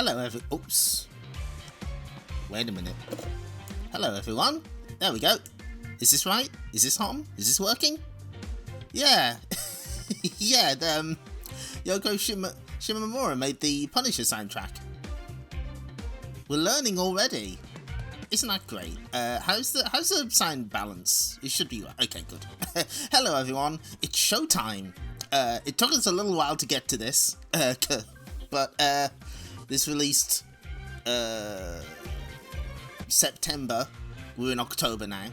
Hello oops. Wait a minute. Hello everyone. There we go. Is this right? Is this on? Is this working? Yeah. Yeah, Yoko Shimomura made the Punisher soundtrack. We're learning already. Isn't that great? How's the sound balance? It should be right. Okay, good. Hello everyone. It's showtime. It took us a little while to get to this, but this released September. We're in October now.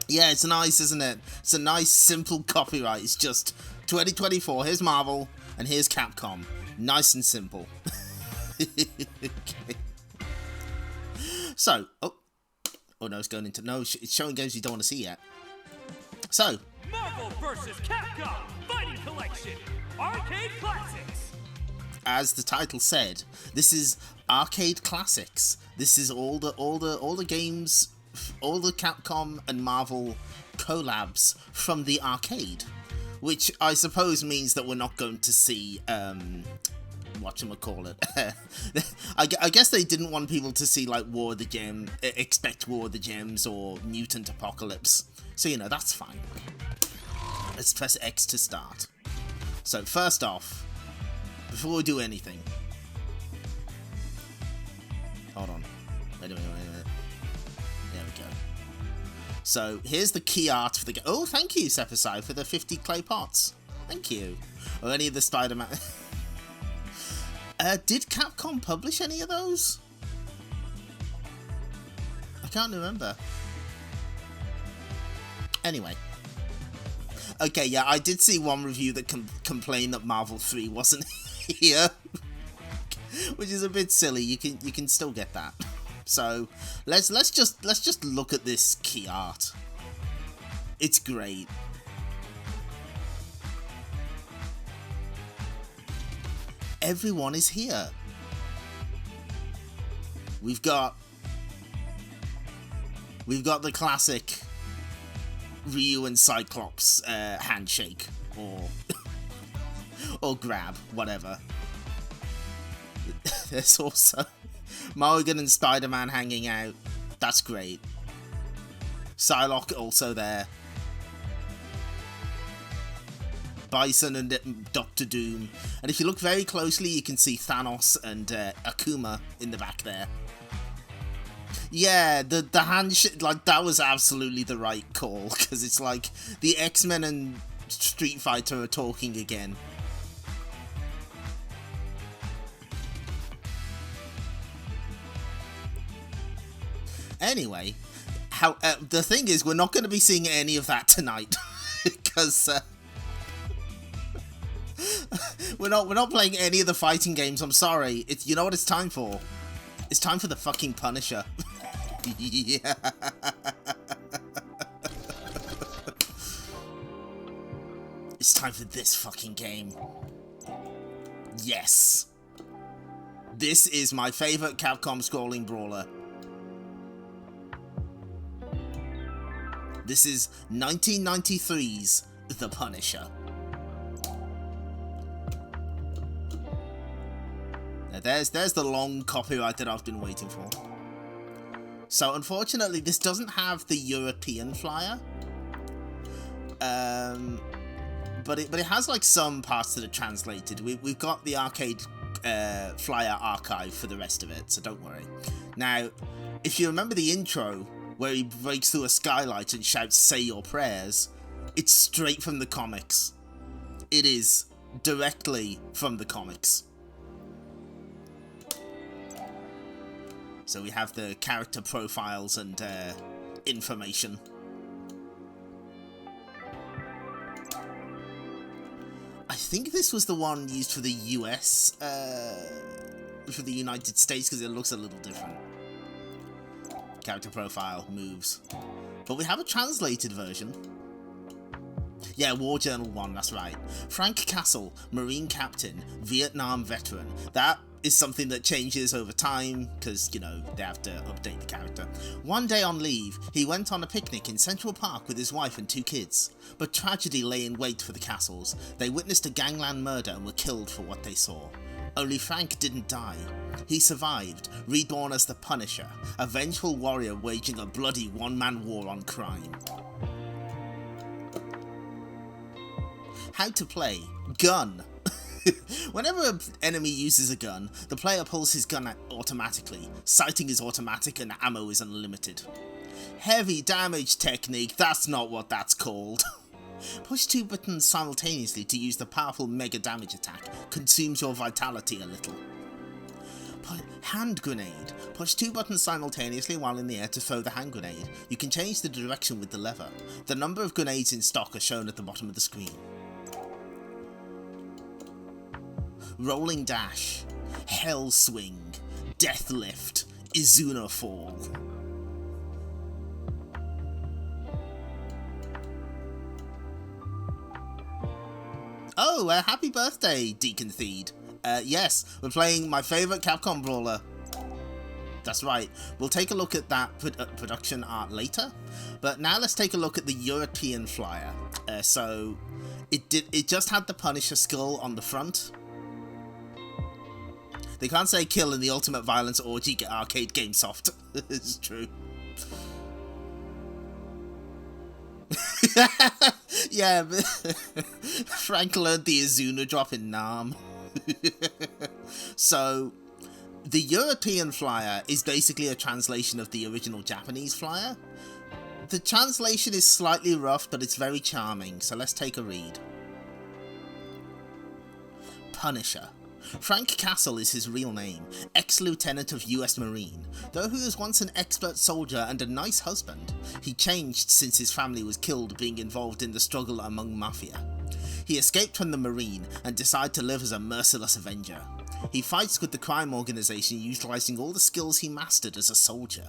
Yeah, it's nice, isn't it? It's a nice, simple copyright. It's just 2024. Here's Marvel, and here's Capcom. Nice and simple. Okay. So, oh no, it's going into it's showing games you don't want to see yet. So, Marvel vs. Capcom Fighting Collection, Arcade Classics. As the title said, this is arcade classics. This is all the games, all the Capcom and Marvel collabs from the arcade, which I suppose means that we're not going to see whatchamacallit. I guess they didn't want people to see like War of the Gem, expect War of the Gems or Mutant Apocalypse. So you know, that's fine. Let's press X to start. So first off, before we do anything, hold on. Wait a minute. There we go. So here's the key art for the game. Oh, thank you, Sepasai, for the 50 clay pots. Thank you. Or any of the Spider-Man. Did Capcom publish any of those? I can't remember. Anyway. Okay, yeah, I did see one review that complained that Marvel 3 wasn't here. Which is a bit silly. You can still get that. So, let's just look at this key art. It's great. Everyone is here. We've got the classic Ryu and Cyclops handshake or or grab, whatever. There's also Mulligan and Spider-Man hanging out. That's great. Psylocke also there. Bison and Doctor Doom. And if you look very closely, you can see Thanos and Akuma in the back there. Yeah, the handshake, like, that was absolutely the right call, because it's like the X-Men and Street Fighter are talking again. Anyway, the thing is, we're not going to be seeing any of that tonight, because we're not playing any of the fighting games. I'm sorry. You know what it's time for? It's time for the fucking Punisher. Yeah. It's time for this fucking game. Yes. This is my favorite Capcom scrolling brawler. This is 1993's The Punisher. Now there's the long copyright that I've been waiting for. So unfortunately, this doesn't have the European flyer, but it has like some parts that are translated. We've got the arcade flyer archive for the rest of it, so don't worry. Now, if you remember the intro where he breaks through a skylight and shouts "Say your prayers," it's straight from the comics. It is directly from the comics. So we have the character profiles and information. I think this was the one used for the US, for the United States, because it looks a little different. Character profile, moves. But we have a translated version. Yeah, War Journal 1, that's right. Frank Castle, Marine Captain, Vietnam Veteran. That is something that changes over time, because, you know, they have to update the character. One day on leave, he went on a picnic in Central Park with his wife and 2 kids. But tragedy lay in wait for the Castles. They witnessed a gangland murder and were killed for what they saw. Only Frank didn't die. He survived, reborn as the Punisher, a vengeful warrior waging a bloody one-man war on crime. How to play. Gun. Whenever an enemy uses a gun, the player pulls his gun automatically. Sighting is automatic and ammo is unlimited. Heavy damage technique, that's not what that's called. Push 2 buttons simultaneously to use the powerful mega damage attack. Consumes your vitality a little. Hand grenade. Push 2 buttons simultaneously while in the air to throw the hand grenade. You can change the direction with the lever. The number of grenades in stock are shown at the bottom of the screen. Rolling dash. Hell swing. Death lift. Izuna fall. Oh, happy birthday, Deacon Theed. Yes, we're playing my favourite Capcom brawler. That's right, we'll take a look at that production art later, but now let's take a look at the European flyer. So, it just had the Punisher skull on the front. They can't say kill in the Ultimate Violence Orgy arcade game soft. It's true. Yeah, but Frank learned the Izuna drop in Nam. So, the European flyer is basically a translation of the original Japanese flyer. The translation is slightly rough, but it's very charming, so let's take a read. Punisher. Frank Castle is his real name, ex-lieutenant of US Marine. Though he was once an expert soldier and a nice husband, he changed since his family was killed being involved in the struggle among Mafia. He escaped from the Marine and decided to live as a merciless avenger. He fights with the crime organization utilizing all the skills he mastered as a soldier.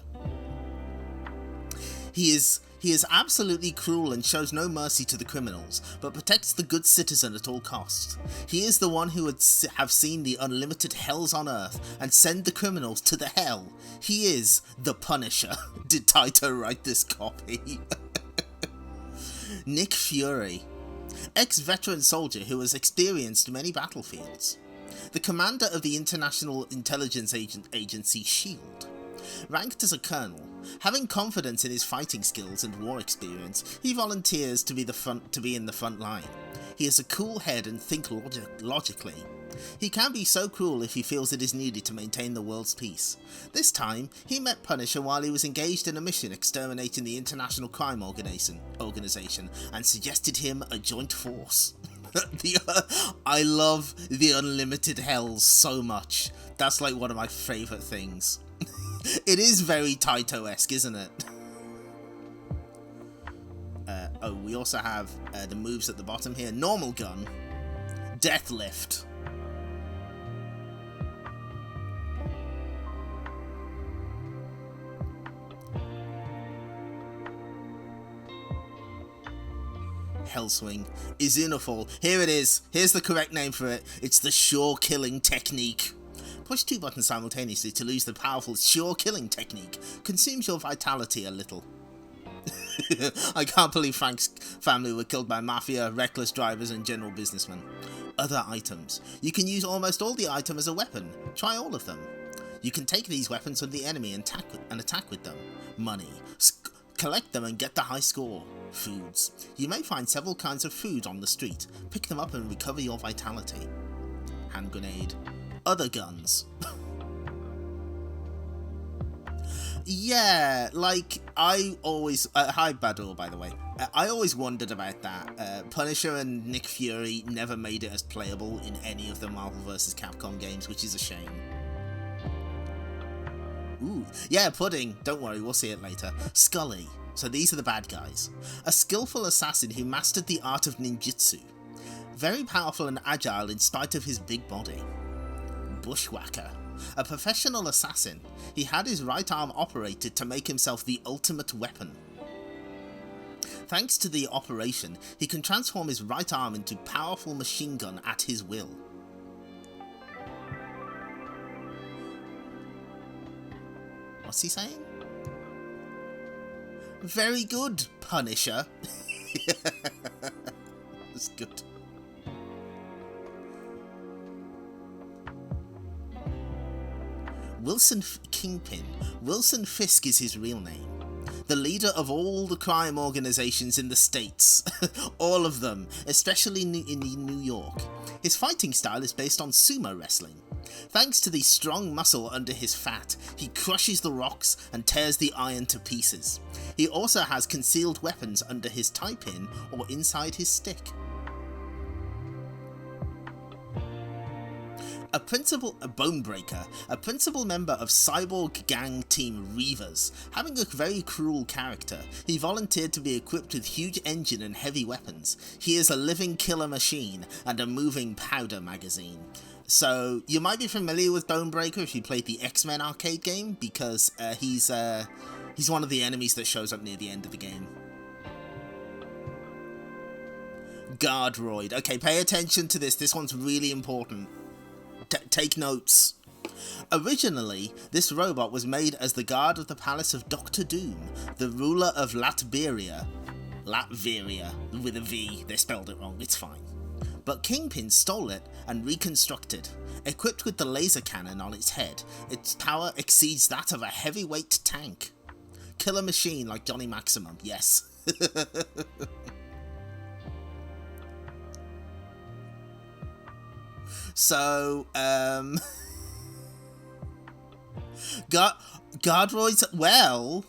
He is absolutely cruel and shows no mercy to the criminals, but protects the good citizen at all costs. He is the one who would have seen the unlimited hells on earth and send the criminals to the hell. He is the Punisher. Did Taito write this copy? Nick Fury. Ex-veteran soldier who has experienced many battlefields. The commander of the International Intelligence Agency SHIELD. Ranked as a colonel, having confidence in his fighting skills and war experience, he volunteers to be in the front line. He has a cool head and thinks logically. He can be so cruel if he feels it is needed to maintain the world's peace. This time, he met Punisher while he was engaged in a mission exterminating the International Crime Organization and suggested him a joint force. I love the unlimited hells so much. That's like one of my favourite things. It is very Taito-esque, isn't it? Oh, we also have the moves at the bottom here. Normal gun. Death lift. Hell swing. Izuna fall. Here it is. Here's the correct name for it. It's the sure killing technique. Push 2 buttons simultaneously to lose the powerful sure killing technique. Consumes your vitality a little. I can't believe Frank's family were killed by mafia, reckless drivers and general businessmen. Other items. You can use almost all the item as a weapon. Try all of them. You can take these weapons from the enemy and attack with them. Money. Collect them and get the high score. Foods. You may find several kinds of food on the street. Pick them up and recover your vitality. Hand grenade. Other guns. Yeah, like, I always... hi, Bador, by the way. I always wondered about that. Punisher and Nick Fury never made it as playable in any of the Marvel vs. Capcom games, which is a shame. Ooh, yeah, Pudding. Don't worry, we'll see it later. Scully. So these are the bad guys. A skillful assassin who mastered the art of ninjutsu. Very powerful and agile in spite of his big body. Bushwhacker. A professional assassin. He had his right arm operated to make himself the ultimate weapon. Thanks to the operation, he can transform his right arm into a powerful machine gun at his will. What's he saying? Very good, Punisher. That's good. Kingpin. Wilson Fisk is his real name. The leader of all the crime organizations in the States. All of them, especially in New York. His fighting style is based on sumo wrestling. Thanks to the strong muscle under his fat, he crushes the rocks and tears the iron to pieces. He also has concealed weapons under his tie pin or inside his stick. A Bonebreaker, a principal member of cyborg gang team Reavers. Having a very cruel character, he volunteered to be equipped with huge engine and heavy weapons. He is a living killer machine and a moving powder magazine. So, you might be familiar with Bonebreaker if you played the X-Men arcade game, because he's one of the enemies that shows up near the end of the game. Guardroid. Okay, pay attention to this. This one's really important. Take notes. Originally, this robot was made as the guard of the palace of Dr. Doom, the ruler of Latveria, with a V, they spelled it wrong, it's fine. But Kingpin stole it and reconstructed. Equipped with the laser cannon on its head, its power exceeds that of a heavyweight tank. Killer machine like Johnny Maximum, yes. So, Guardroids, well,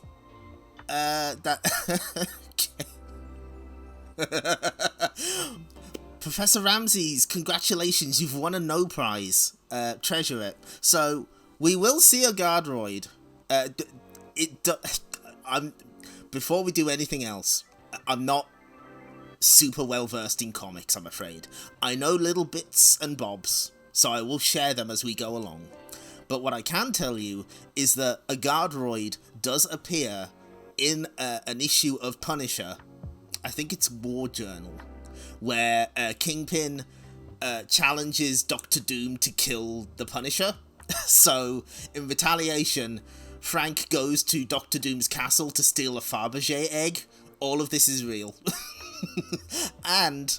Professor Ramses, congratulations, you've won a No Prize. Treasure it. So, we will see a Guardroid. Before we do anything else, I'm not super well versed in comics, I'm afraid. I know little bits and bobs, so I will share them as we go along. But what I can tell you is that a Guardroid does appear in an issue of Punisher. I think it's War Journal, where Kingpin challenges Dr. Doom to kill the Punisher. So, in retaliation, Frank goes to Dr. Doom's castle to steal a Fabergé egg. All of this is real. And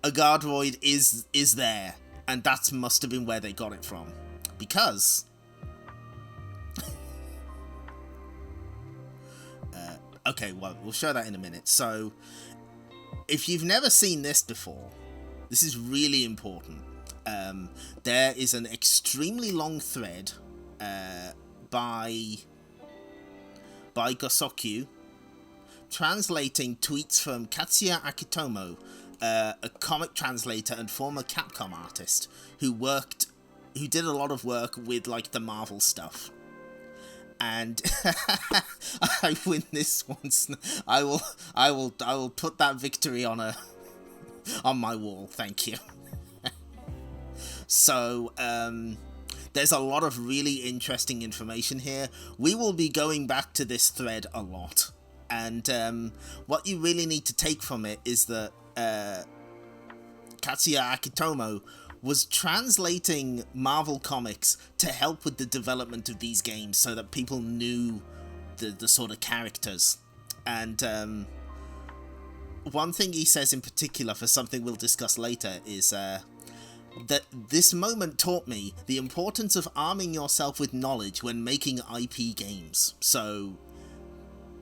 a Guardroid is there, and that must have been where they got it from, because okay, well, we'll show that in a minute. So if you've never seen this before, this is really important. There is an extremely long thread by Gosokyu, translating tweets from Katsuya Akitomo, a comic translator and former Capcom artist who did a lot of work with like the Marvel stuff. And I win this once. I will put that victory on my wall. Thank you. So there's a lot of really interesting information here. We will be going back to this thread a lot. And what you really need to take from it is that Katsuya Akitomo was translating Marvel comics to help with the development of these games so that people knew the sort of characters. And one thing he says in particular, for something we'll discuss later, is that this moment taught me the importance of arming yourself with knowledge when making IP games. So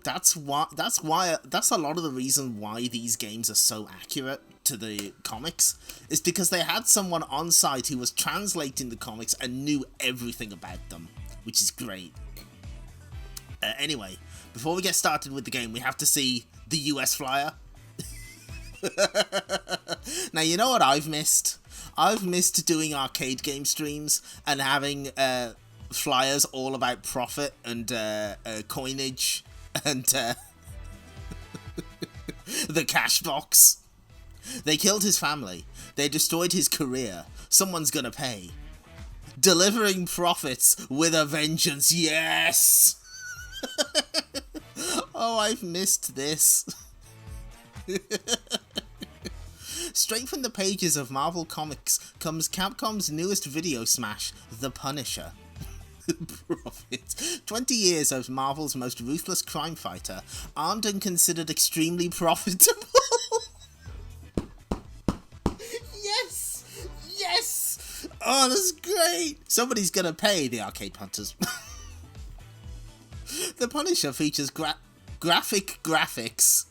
that's a lot of the reason why these games are so accurate to the comics, is because they had someone on site who was translating the comics and knew everything about them, which is great. Anyway, before we get started with the game, we have to see the US flyer. Now, you know what I've missed? I've missed doing arcade game streams and having flyers all about profit and coinage and the cash box. They killed his family. They destroyed his career. Someone's gonna pay. Delivering profits with a vengeance. Yes! Oh, I've missed this. Straight from the pages of Marvel Comics comes Capcom's newest video smash, The Punisher. Profit. 20 years of Marvel's most ruthless crime fighter, armed and considered extremely profitable. Yes! Yes! Oh, that's great! Somebody's gonna pay the arcade punters. The Punisher features graphic graphics.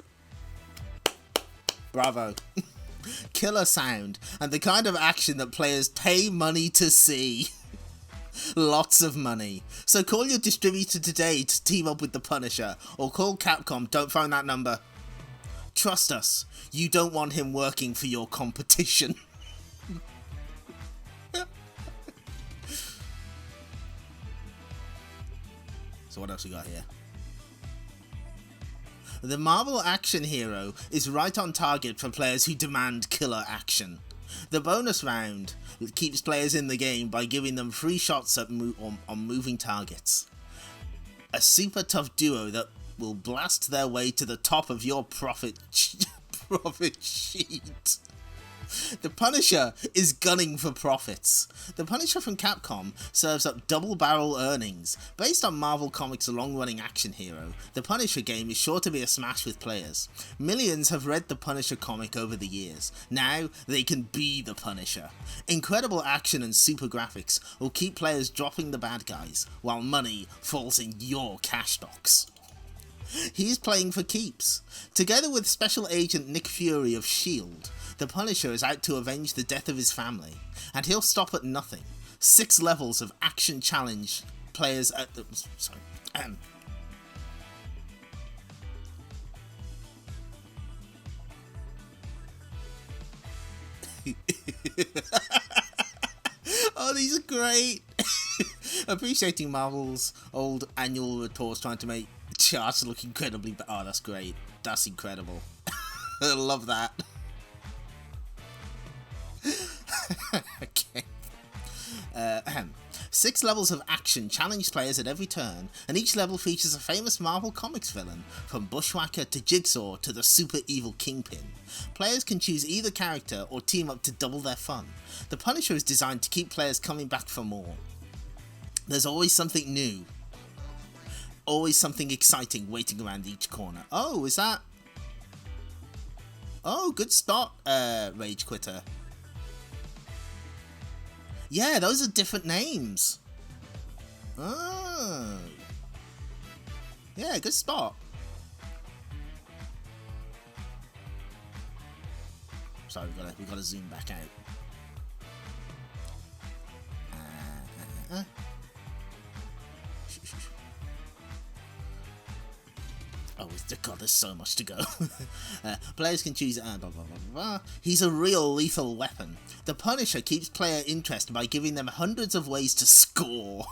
Bravo. Killer sound, and the kind of action that players pay money to see. Lots of money. So call your distributor today to team up with the Punisher, or call Capcom, don't phone that number. Trust us, you don't want him working for your competition. So what else we got here? The Marvel action hero is right on target for players who demand killer action. The bonus round keeps players in the game by giving them free shots at on moving targets. A super tough duo that will blast their way to the top of your profit sheet. The Punisher is gunning for profits. The Punisher from Capcom serves up double-barrel earnings. Based on Marvel Comics' long-running action hero, the Punisher game is sure to be a smash with players. Millions have read the Punisher comic over the years. Now, they can be the Punisher. Incredible action and super graphics will keep players dropping the bad guys, while money falls in your cash box. He's playing for keeps. Together with Special Agent Nick Fury of S.H.I.E.L.D., the Punisher is out to avenge the death of his family, and he'll stop at nothing. 6 levels of action challenge players at the... Sorry. Oh, these are great! Appreciating Marvel's old annual reports trying to make charts look incredibly... Oh, that's great. That's incredible. I love that. Okay. 6 levels of action challenge players at every turn, and each level features a famous Marvel Comics villain, from Bushwhacker to Jigsaw to the super evil Kingpin. Players can choose either character or team up to double their fun. The Punisher is designed to keep players coming back for more. There's always something new. Always something exciting waiting around each corner. Oh, is that... Oh, good start, Rage Quitter. Yeah, those are different names. Oh. Yeah, good spot. Sorry, we gotta zoom back out. Oh, God, there's so much to go. Players can choose... Blah, blah, blah, blah. He's a real lethal weapon. The Punisher keeps player interest by giving them hundreds of ways to score.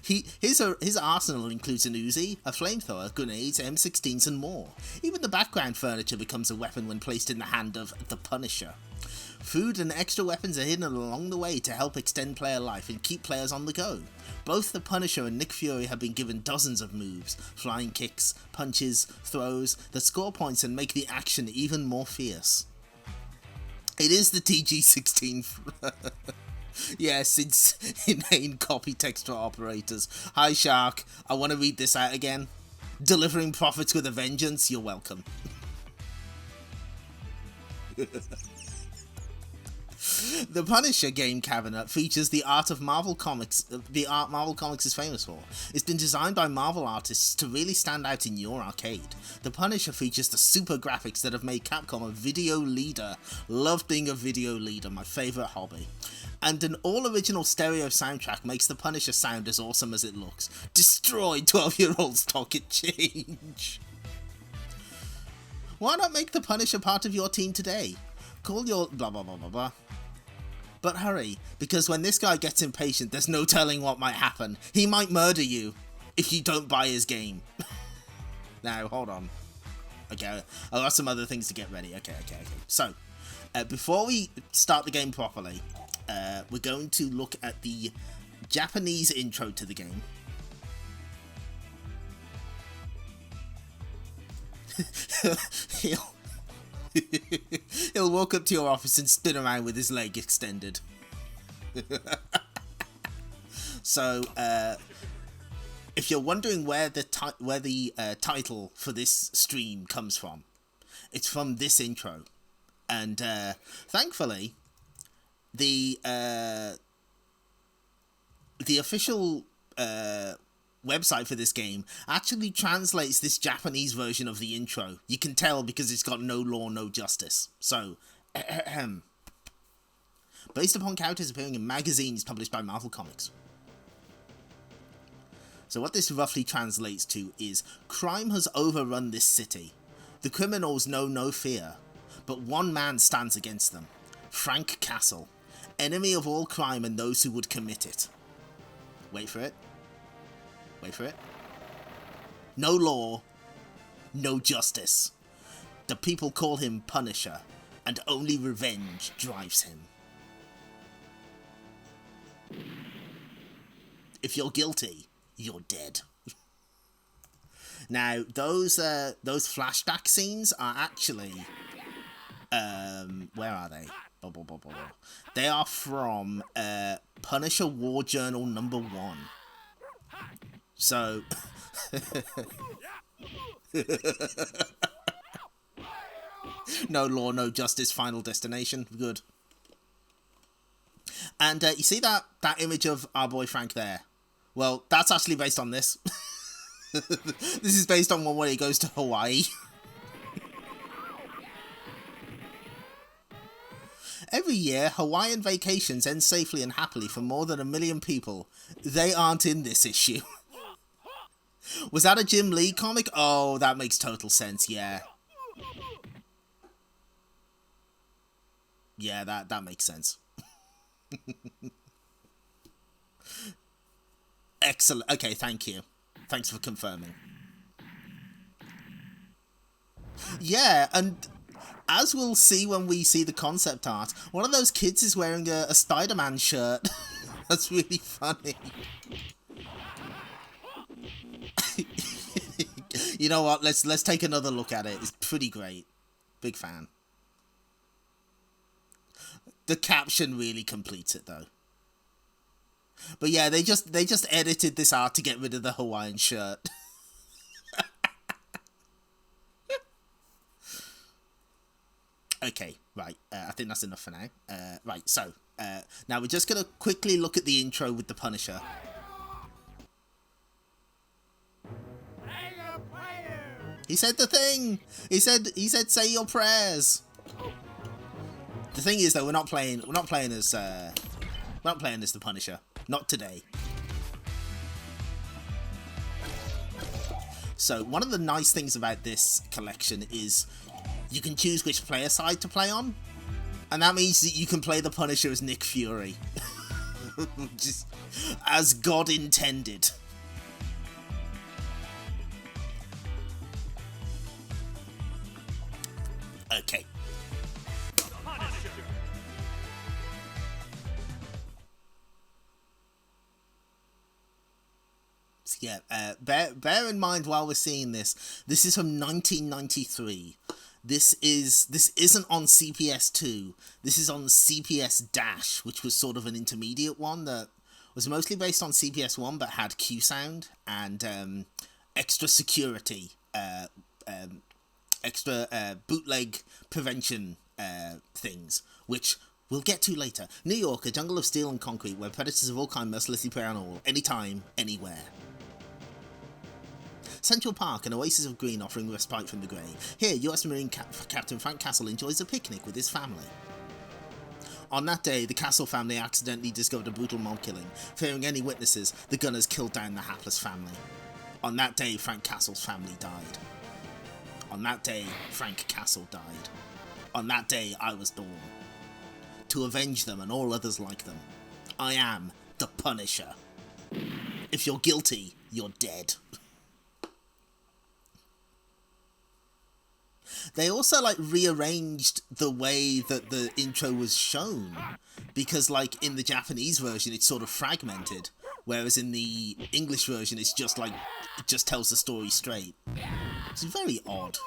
His arsenal includes an Uzi, a flamethrower, grenades, M16s and more. Even the background furniture becomes a weapon when placed in the hand of the Punisher. Food and extra weapons are hidden along the way to help extend player life and keep players on the go. Both the Punisher and Nick Fury have been given dozens of moves, flying kicks, punches, throws, that score points and make the action even more fierce. It is the TG-16. Yes, it's inane copy text for operators. Hi Shark, I want to read this out again. Delivering profits with a vengeance, you're welcome. The Punisher game cabinet features the art of Marvel Comics, the art Marvel Comics is famous for. It's been designed by Marvel artists to really stand out in your arcade. The Punisher features the super graphics that have made Capcom a video leader. Love being a video leader, my favourite hobby. And an all-original stereo soundtrack makes the Punisher sound as awesome as it looks. Destroy 12-year-olds pocket change. Why not make the Punisher part of your team today? Call your blah blah blah blah blah. But hurry, because when this guy gets impatient, there's no telling what might happen. He might murder you if you don't buy his game. Now, hold on. Okay, I've got some other things to get ready. Okay. So, before we start the game properly, we're going to look at the Japanese intro to the game. He'll walk up to your office and spin around with his leg extended. So, if you're wondering where the title for this stream comes from, it's from this intro. And thankfully, the the official website for this game actually translates this Japanese version of the intro. You can tell because it's got no law, no justice. So, based upon characters appearing in magazines published by Marvel Comics. So what this roughly translates to is, crime has overrun this city. The criminals know no fear, but one man stands against them. Frank Castle, enemy of all crime and those who would commit it. Wait for it. Wait for it. No law, no justice. The people call him Punisher, and only revenge drives him. If you're guilty, you're dead. Now, those flashback scenes are actually, where are they? They are from Punisher War Journal #1. So, no law, no justice, final destination. Good. And you see that image of our boy Frank there? Well, that's actually based on this. This is based on one where he goes to Hawaii. Every year, Hawaiian vacations end safely and happily for more than 1 million people. They aren't in this issue. Was that a Jim Lee comic? Oh, that makes total sense, yeah. Yeah, that makes sense. Excellent. Okay, thank you. Thanks for confirming. Yeah, and as we'll see when we see the concept art, one of those kids is wearing a Spider-Man shirt. That's really funny. You know what? Let's take another look at it. It's pretty great. Big fan. The caption really completes it, though. But yeah, they just edited this art to get rid of the Hawaiian shirt. Okay, right. I think that's enough for now. Right, so now we're just gonna quickly look at the intro with the Punisher. He said the thing. He said say your prayers. The thing is, though, we're not playing as the Punisher. Not today. So one of the nice things about this collection is you can choose which player side to play on, and that means that you can play the Punisher as Nick Fury, just as God intended. Okay. So yeah, bear in mind while we're seeing this is from 1993. This isn't on CPS2. This is on CPS Dash, which was sort of an intermediate one that was mostly based on CPS1 but had Q sound and extra security, extra bootleg prevention things, which we'll get to later. New York, a jungle of steel and concrete where predators of all kinds mercilessly prey on all, anytime, anywhere. Central Park, an oasis of green offering respite from the grey. Here, US Marine Captain Frank Castle enjoys a picnic with his family. On that day, the Castle family accidentally discovered a brutal mob killing. Fearing any witnesses, the gunners killed down the hapless family. On that day, Frank Castle's family died. On that day, Frank Castle died. On that day, I was born. To avenge them and all others like them. I am the Punisher. If you're guilty, you're dead. They also, like, rearranged the way that the intro was shown. Because, like, in the Japanese version, it's sort of fragmented. Whereas in the English version, it's just, like, it just tells the story straight. It's very odd.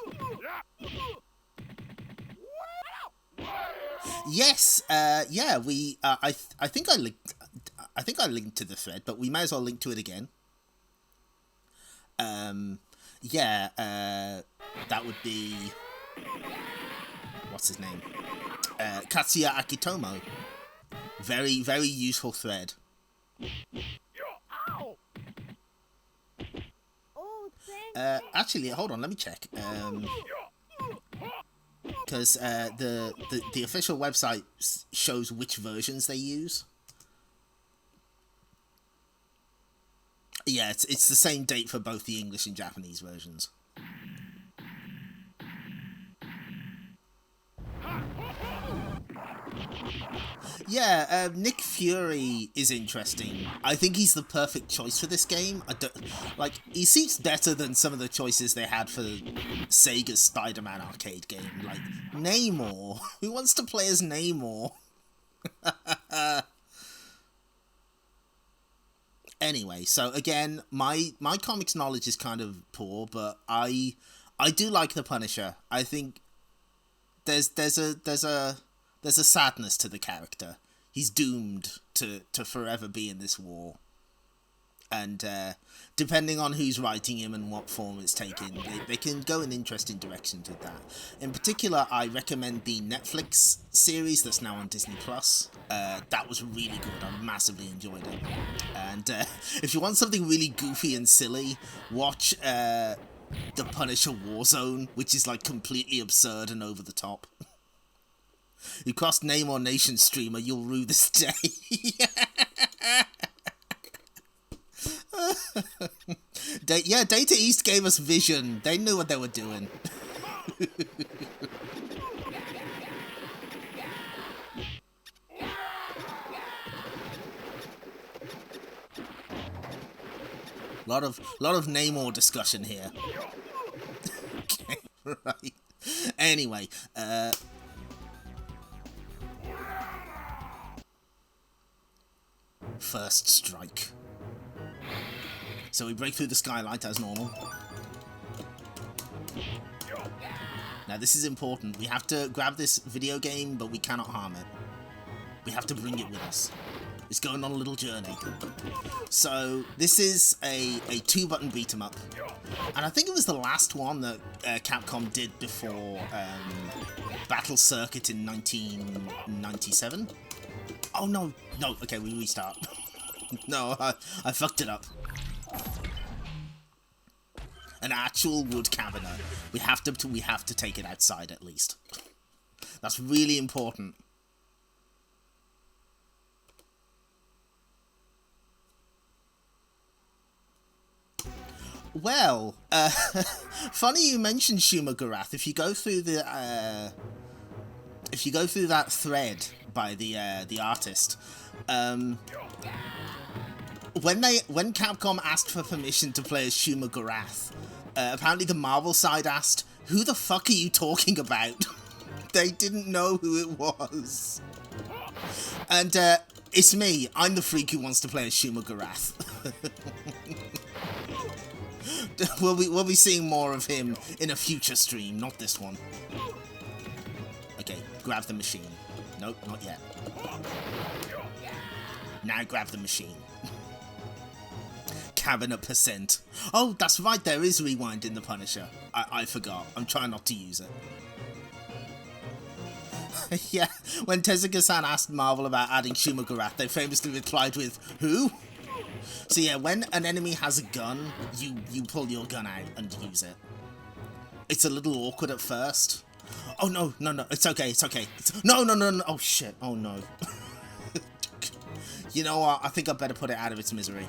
Yes, yeah, we, I think I linked to the thread, but we may as well link to it again. Yeah, that would be, what's his name? Katsuya Akitomo. Very, very useful thread. Actually, hold on, let me check. Because the official website shows which versions they use. Yeah, it's the same date for both the English and Japanese versions. Yeah, Nick Fury is interesting. I think he's the perfect choice for this game. He seems better than some of the choices they had for Sega's Spider-Man arcade game. Like, Namor. Who wants to play as Namor? Anyway, so again, my comics knowledge is kind of poor, but I do like the Punisher. I think there's a sadness to the character. He's doomed to forever be in this war. And depending on who's writing him and what form it's taking, they can go in interesting directions with that. In particular, I recommend the Netflix series that's now on Disney+. That was really good. I massively enjoyed it. And if you want something really goofy and silly, watch The Punisher Warzone, which is like completely absurd and over the top. You cross Namor Nation streamer, you'll rue this day. Data East gave us vision. They knew what they were doing. lot of Namor discussion here. Okay, right. Anyway, first strike. So we break through the skylight as normal. Now this is important. We have to grab this video game, but we cannot harm it. We have to bring it with us. It's going on a little journey. So this is a 2-button beat 'em up. And I think it was the last one that Capcom did before Battle Circuit in 1997. Oh no, okay, we restart. No, I fucked it up. An actual wood cabinet. We have to take it outside at least. That's really important. Well, funny you mentioned Shumagarath. If you go through that thread by the artist, when Capcom asked for permission to play as Shumagarath, apparently the Marvel side asked, "Who the fuck are you talking about?" They didn't know who it was. And it's me. I'm the freak who wants to play as Shumagarath. We'll be seeing more of him in a future stream, not this one. Okay, grab the machine. Nope, not yet. Now grab the machine. Cabinet percent. Oh, that's right, there is rewind in the Punisher. I forgot. I'm trying not to use it. Yeah, when Tezuka-san asked Marvel about adding Shumagarath, they famously replied with, "Who?" So yeah, when an enemy has a gun, you pull your gun out and use it. It's a little awkward at first. Oh no, it's okay. No, oh shit, oh no. You know what, I think I better put it out of its misery.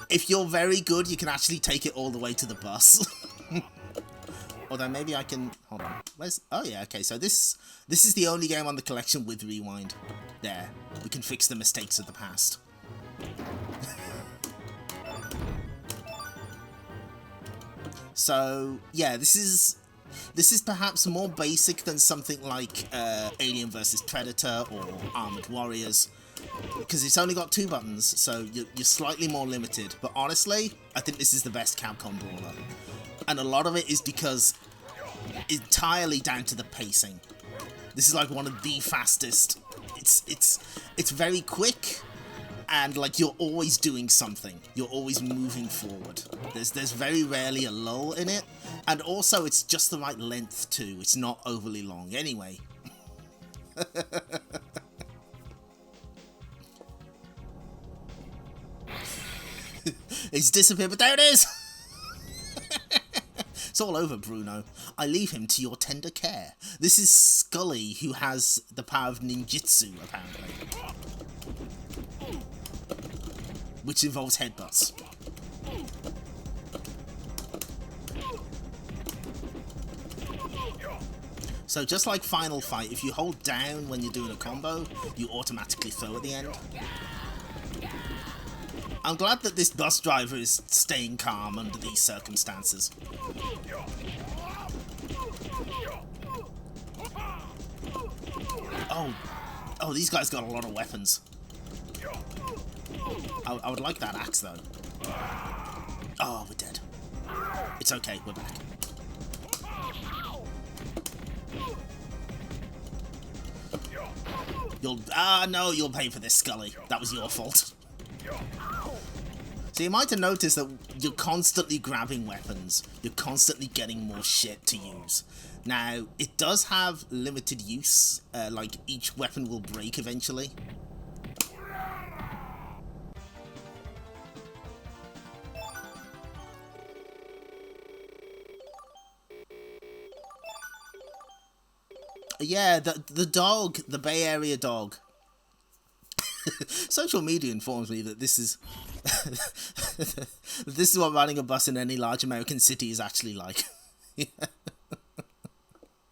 If you're very good, you can actually take it all the way to the bus. Although maybe I can... Hold on. Where's... Oh yeah, okay, so this is the only game on the collection with rewind. There. We can fix the mistakes of the past. So, yeah, this is perhaps more basic than something like Alien vs Predator or Armored Warriors, because it's only got 2 buttons, so you're slightly more limited. But honestly, I think this is the best Capcom brawler. And a lot of it is because entirely down to the pacing. This is like one of the fastest. It's very quick, and like you're always doing something. You're always moving forward. There's very rarely a lull in it, and also it's just the right length too. It's not overly long. Anyway. It's disappeared, but there it is! It's all over, Bruno. I leave him to your tender care. This is Scully, who has the power of ninjutsu, apparently. Which involves headbutts. So just like Final Fight, if you hold down when you're doing a combo, you automatically throw at the end. I'm glad that this bus driver is staying calm under these circumstances. Oh, these guys got a lot of weapons. I would like that axe, though. Oh, we're dead. It's okay, we're back. No, you'll pay for this, Scully. That was your fault. So you might have noticed that you're constantly grabbing weapons. You're constantly getting more shit to use. Now, it does have limited use. Like, each weapon will break eventually. Yeah, the dog, the Bay Area dog. Social media informs me that this is this is what riding a bus in any large American city is actually like.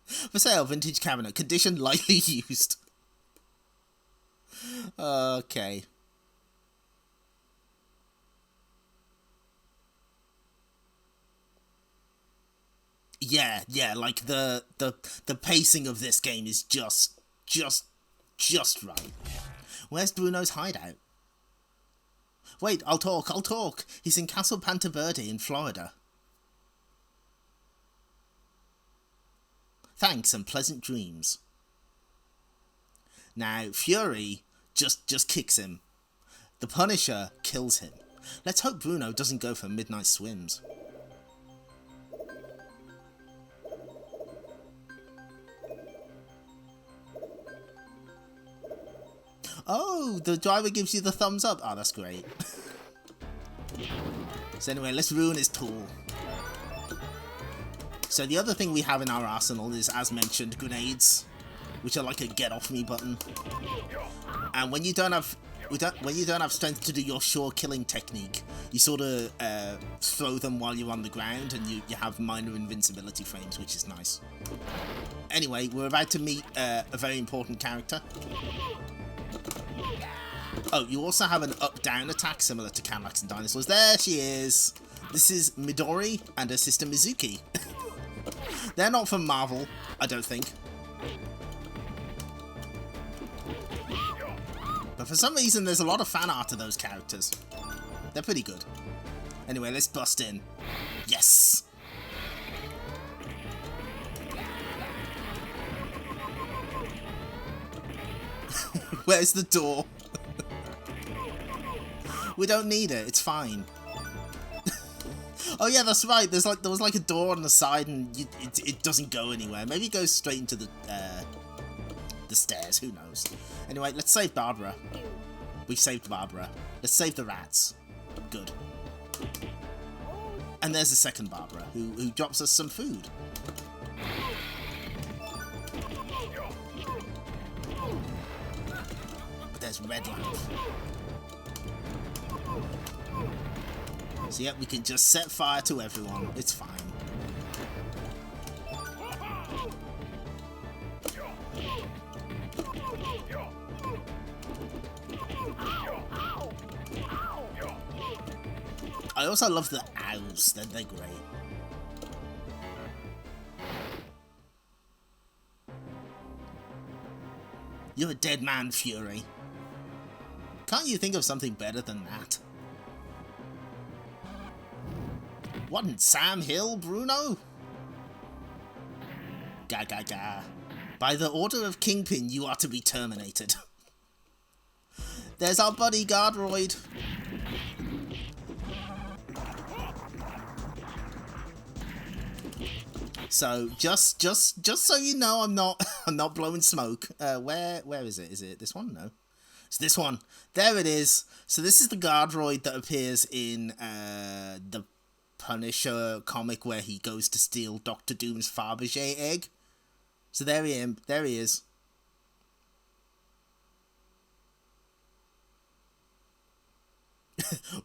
For sale, vintage cabinet, condition lightly used. Okay. Yeah, like the pacing of this game is just right. Where's Bruno's hideout? Wait, I'll talk. He's in Castle Panta Verde in Florida. Thanks and pleasant dreams. Now, Fury just kicks him. The Punisher kills him. Let's hope Bruno doesn't go for midnight swims. Oh, the driver gives you the thumbs up. Oh, that's great. So anyway, let's ruin his tool. So the other thing we have in our arsenal is, as mentioned, grenades, which are like a get off me button. And when you don't have strength to do your sure killing technique, you sort of throw them while you're on the ground, and you have minor invincibility frames, which is nice. Anyway, we're about to meet a very important character. Oh, you also have an up-down attack similar to Cadillacs and Dinosaurs. There she is! This is Midori and her sister Mizuki. They're not from Marvel, I don't think. But for some reason, there's a lot of fan art of those characters. They're pretty good. Anyway, let's bust in. Yes! Where's the door? We don't need it, it's fine. Oh yeah, that's right, there was like a door on the side and it doesn't go anywhere. Maybe it goes straight into the stairs, who knows. Anyway, let's save Barbara. We've saved Barbara. Let's save the rats. Good. And there's the second Barbara, who drops us some food. But there's red life. So yeah, we can just set fire to everyone. It's fine. I also love the owls. They're great. You're a dead man, Fury. Can't you think of something better than that? Wasn't Sam Hill, Bruno? Ga. By the order of Kingpin, you are to be terminated. There's our buddy Guardroid. So just so you know, I'm not blowing smoke. Where is it? Is it this one? No, it's this one. There it is. So this is the Guardroid that appears in the Punisher comic where he goes to steal Doctor Doom's Fabergé egg. So there he is.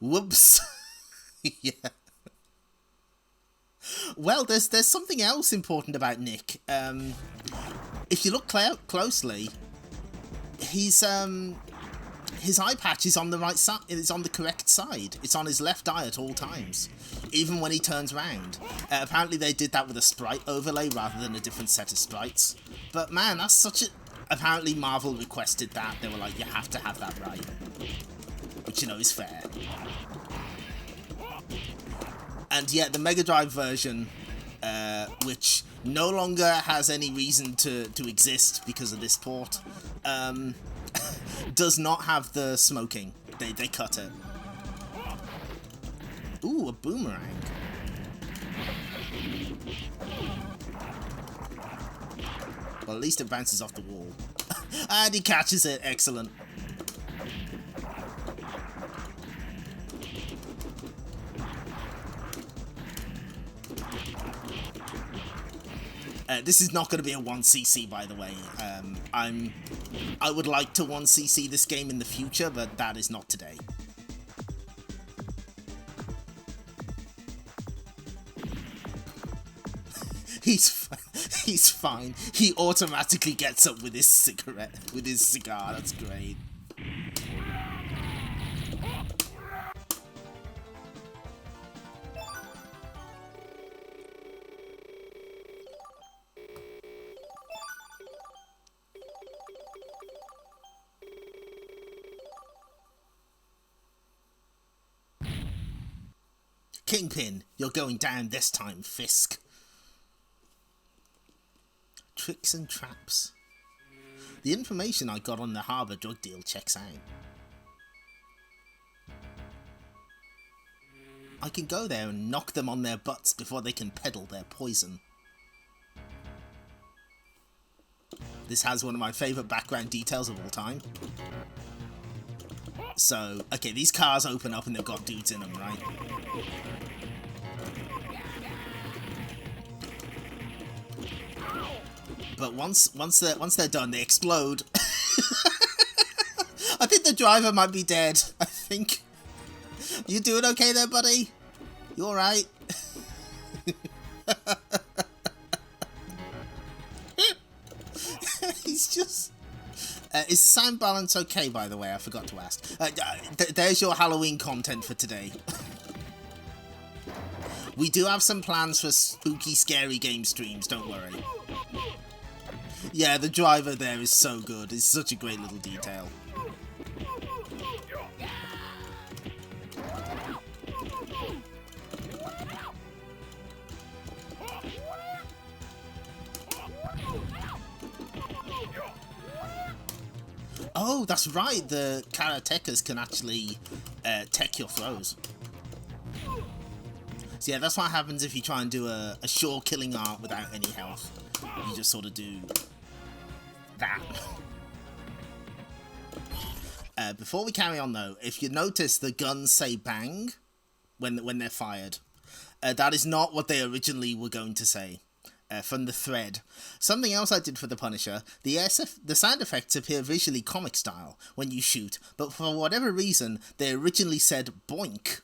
Whoops. Yeah. Well, there's something else important about Nick. If you look closely, his eye patch is on the right side. It's on the correct side. It's on his left eye at all times, even when he turns around. Apparently, they did that with a sprite overlay rather than a different set of sprites. But man, that's such a. Apparently, Marvel requested that. They were like, you have to have that right, which is fair. And yet, the Mega Drive version, which no longer has any reason to exist because of this port, does not have the smoking. They cut it. Ooh, a boomerang. Well, at least it bounces off the wall. And he catches it. Excellent. This is not going to be a 1cc, by the way. I would like to 1cc this game in the future, but that is not today. He's fine. He automatically gets up with his cigar. That's great. Kingpin, you're going down this time, Fisk. Tricks and traps. The information I got on the Harbour drug deal checks out. I can go there and knock them on their butts before they can peddle their poison. This has one of my favourite background details of all time. So, okay, these cars open up and they've got dudes in them, right? But once they're done, they explode. I think the driver might be dead. I think. You doing okay there, buddy? You alright? He's just... is the sound balance okay, by the way? I forgot to ask. There's your Halloween content for today. We do have some plans for spooky, scary game streams, don't worry. Yeah, the driver there is so good. It's such a great little detail. Oh, that's right. The karatekas can actually tech your throws. So yeah, that's what happens if you try and do a sure killing art without any health. You just sort of do that. Before we carry on though, if you notice the guns say bang when they're fired, that is not what they originally were going to say. From the thread. Something else I did for the Punisher, the sound effects appear visually comic style when you shoot, but for whatever reason, they originally said boink.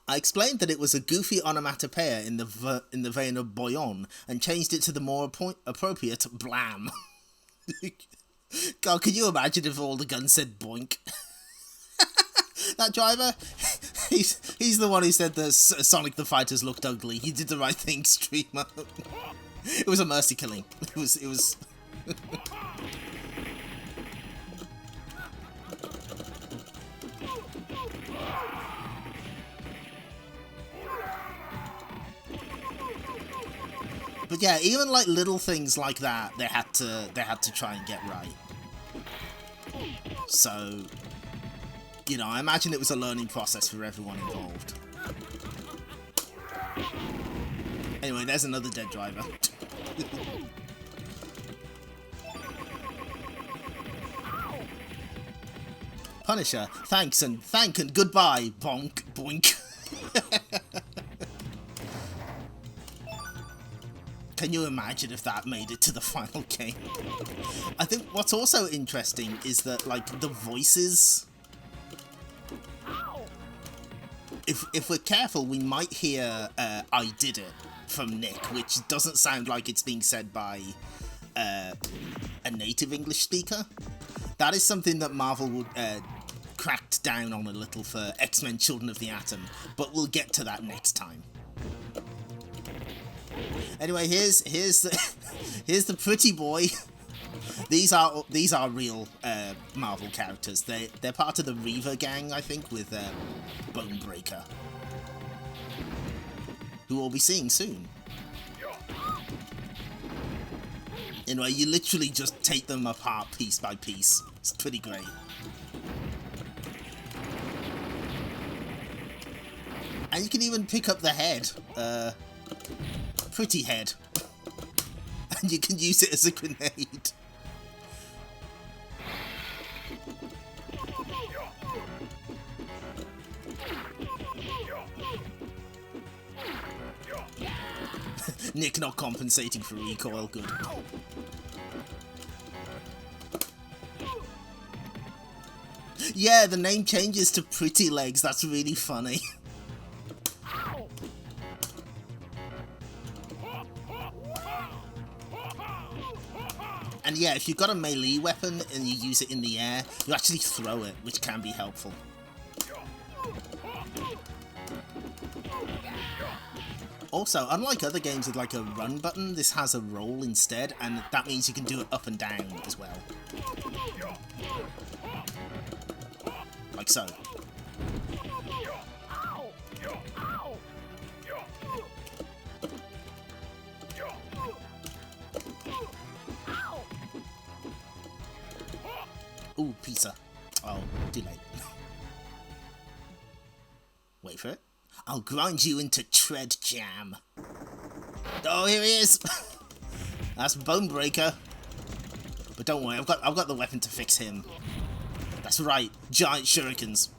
I explained that it was a goofy onomatopoeia in the vein of boyon, and changed it to the more appropriate blam. God, can you imagine if all the guns said boink? That driver, he's the one who said that Sonic the Fighters looked ugly. He did the right thing, streamer. It was a mercy killing. It was. But yeah, even like little things like that, they had to try and get right. So, you know, I imagine it was a learning process for everyone involved. Anyway, there's another dead driver. Punisher, thank and goodbye, bonk, boink. Can you imagine if that made it to the final game? I think what's also interesting is that, like, the voices... If we're careful, we might hear I did it from Nick, which doesn't sound like it's being said by a native English speaker. That is something that Marvel would cracked down on a little for X-Men Children of the Atom, but we'll get to that next time. Anyway, here's the pretty boy. These are real Marvel characters. They're part of the Reaver gang, I think, with Bonebreaker, who we'll be seeing soon. Anyway, you literally just take them apart piece by piece. It's pretty great. And you can even pick up the head. Pretty head. And you can use it as a grenade. Nick not compensating for recoil, good. Yeah, the name changes to Pretty Legs, that's really funny. And yeah, if you've got a melee weapon and you use it in the air, you actually throw it, which can be helpful. Also, unlike other games with like a run button, this has a roll instead, and that means you can do it up and down as well. Like so. Ooh, pizza. Oh, too late. Wait for it. I'll grind you into tread jam. Oh, here he is. That's Bonebreaker. But don't worry, I've got the weapon to fix him. That's right, giant shurikens.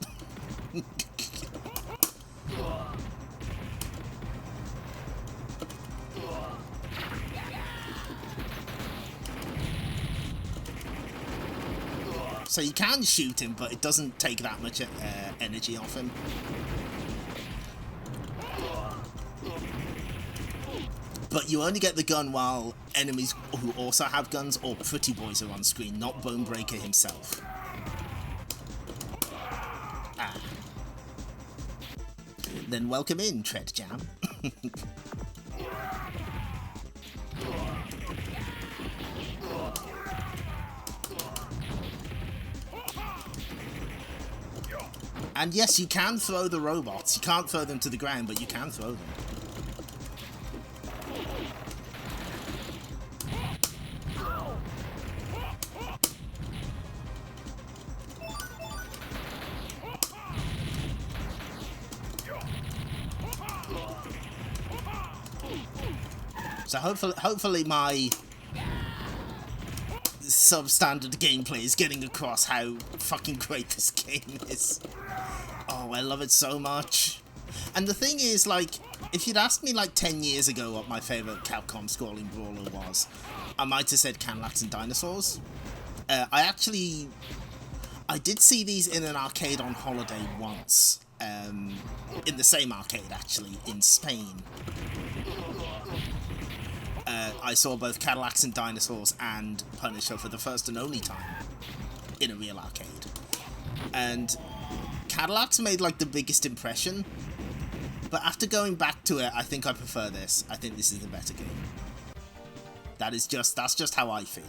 So you can shoot him, but it doesn't take that much energy off him. But you only get the gun while enemies who also have guns or pretty boys are on screen, not Bonebreaker himself. Ah. Then welcome in, Tread Jam. And yes, you can throw the robots. You can't throw them to the ground, but you can throw them. So hopefully my substandard gameplay is getting across how fucking great this game is. Oh, I love it so much. And the thing is, like, if you'd asked me like 10 years ago what my favourite Capcom scrolling brawler was, I might have said Cadillacs and Dinosaurs. I did see these in an arcade on holiday once. In the same arcade, actually, in Spain. I saw both Cadillacs and Dinosaurs and Punisher for the first and only time in a real arcade. And Cadillacs made like the biggest impression, but after going back to it, I think I prefer this. I think this is the better game. That's just how I feel.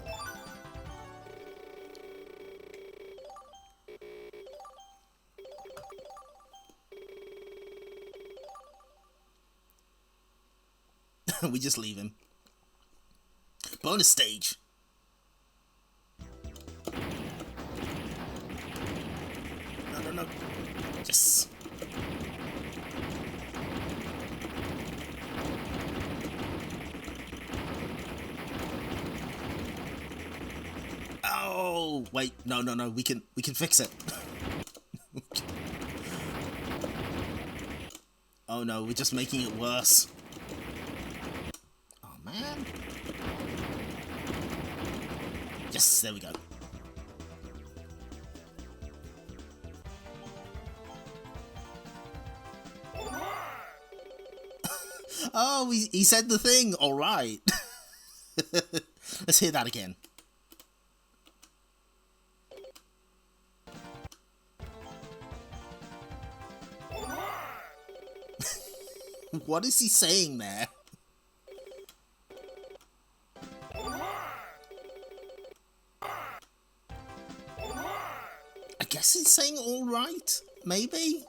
We just leave him. Bonus stage. No. Yes. Oh, wait. No. We can fix it. Oh no, we're just making it worse. Oh man. Yes, there we go. Oh, he said the thing. All right. Let's hear that again. What is he saying there? I guess he's saying all right, maybe?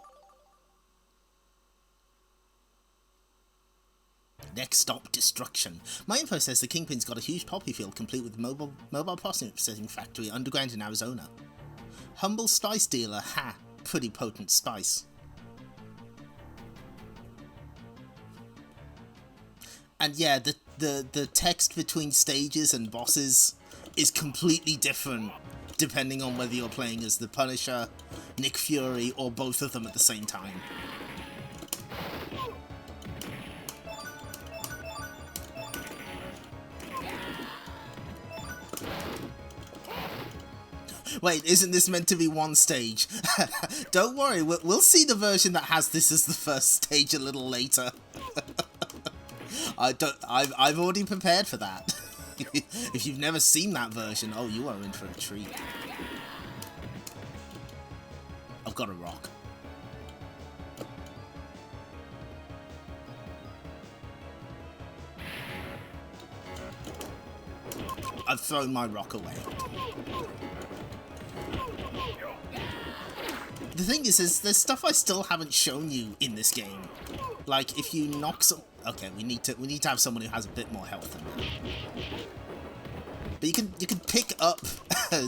Next stop, destruction. My info says the Kingpin's got a huge poppy field complete with mobile processing factory underground in Arizona. Humble spice dealer, ha, pretty potent spice. And yeah, the text between stages and bosses is completely different depending on whether you're playing as the Punisher, Nick Fury, or both of them at the same time. Wait, isn't this meant to be one stage? Don't worry, we'll see the version that has this as the first stage a little later. I've already prepared for that. If you've never seen that version, oh, you are in for a treat. I've got a rock. I've thrown my rock away. The thing is, there's stuff I still haven't shown you in this game. Like, if you knock some... Okay, we need to have someone who has a bit more health than that. But you can pick up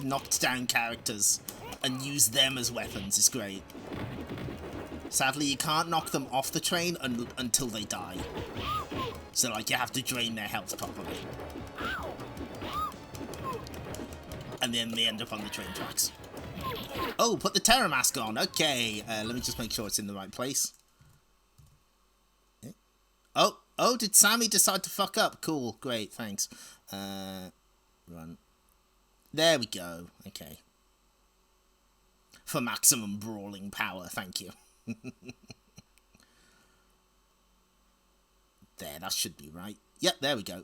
knocked down characters and use them as weapons. It's great. Sadly, you can't knock them off the train until they die. So, like, you have to drain their health properly. And then they end up on the train tracks. Oh, put the Terror Mask on. Okay, let me just make sure it's in the right place. Oh, did Sammy decide to fuck up? Cool, great, thanks. Run. There we go. Okay. For maximum brawling power, thank you. There, that should be right. Yep, there we go.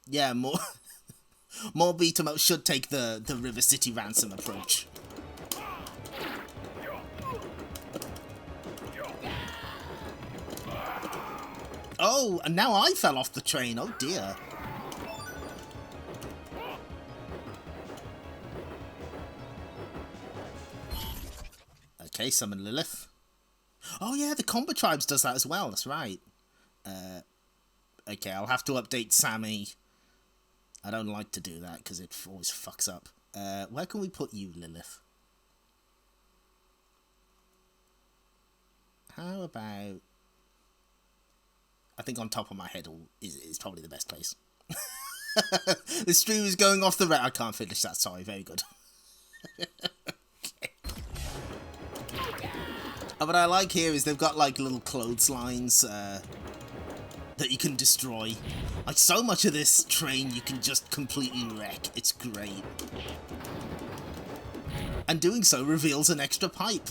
Yeah, more more beat-em-ups should take the River City Ransom approach. Oh, and now I fell off the train. Oh dear. Okay, summon Lilith. Oh yeah, the Combo Tribes does that as well. That's right. Okay, I'll have to update Sammy. I don't like to do that because it always fucks up. Where can we put you, Lilith? How about... I think on top of my head is probably the best place. The stream is going off the rail. I can't finish that, sorry. Very good. Okay. And what I like here is they've got like little clotheslines that you can destroy. Like so much of this train you can just completely wreck. It's great. And doing so reveals an extra pipe.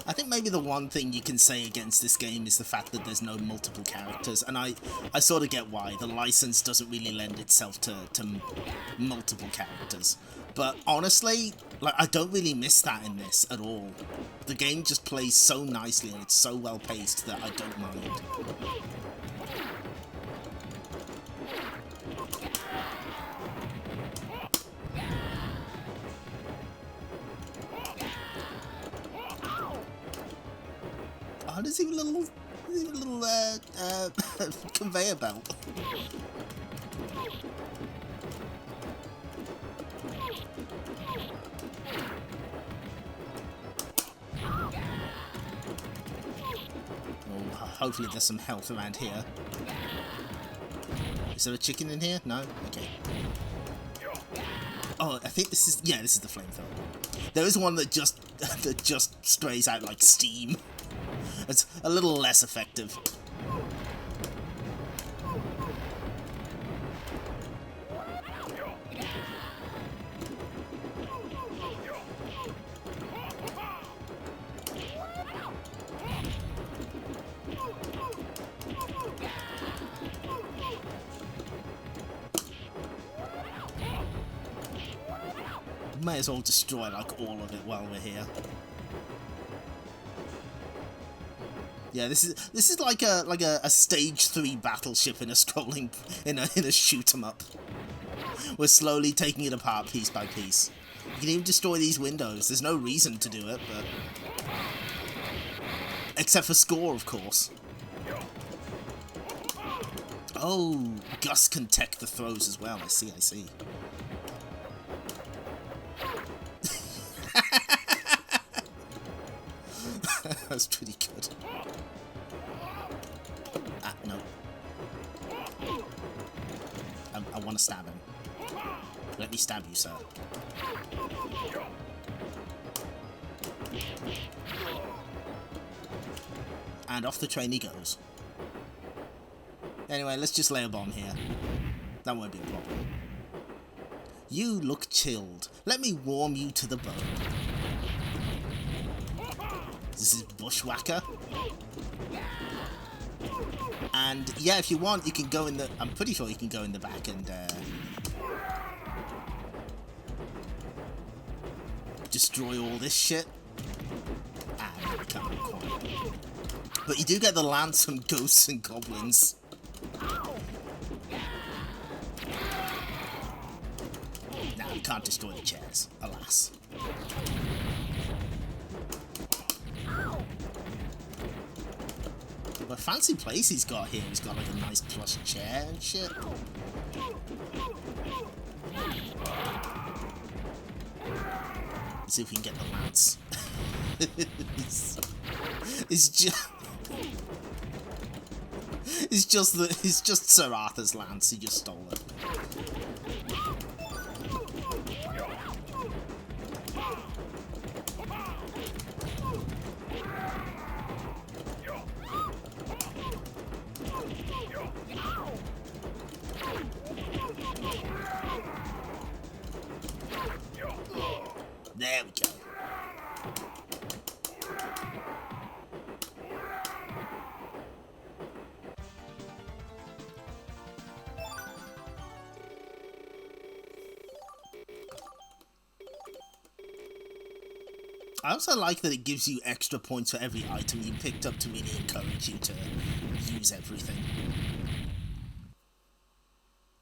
I think maybe the one thing you can say against this game is the fact that there's no multiple characters, and I sort of get why. The license doesn't really lend itself to multiple characters. But honestly, like, I don't really miss that in this at all. The game just plays so nicely and it's so well paced that I don't mind. Oh, there's even a little conveyor belt. Oh, hopefully there's some health around here. Is there a chicken in here? No? Okay. Oh, I think this is... Yeah, this is the flamethrower. There is one that just sprays out like steam. It's a little less effective. May as well destroy like all of it while we're here. Yeah, this is like a stage 3 battleship in a scrolling in a shoot 'em up. We're slowly taking it apart piece by piece. You can even destroy these windows. There's no reason to do it, but except for score, of course. Oh, Gus can tech the throws as well. I see. That's pretty good. Ah, no. I want to stab him. Let me stab you, sir. And off the train he goes. Anyway, let's just lay a bomb here. That won't be a problem. You look chilled. Let me warm you to the bone. This is Bushwhacker. And yeah, if you want, you can go in the... I'm pretty sure you can go in the back and destroy all this shit. Ah, no, I can't quite. But you do get the lance from ghosts and goblins. Now you can't destroy the chairs, alas. But fancy place he's got here. He's got like a nice plush chair and shit. Let's see if we can get the lance. It's just Sir Arthur's lance. He just stole it. There we go. I also like that it gives you extra points for every item you picked up to really encourage you to use everything.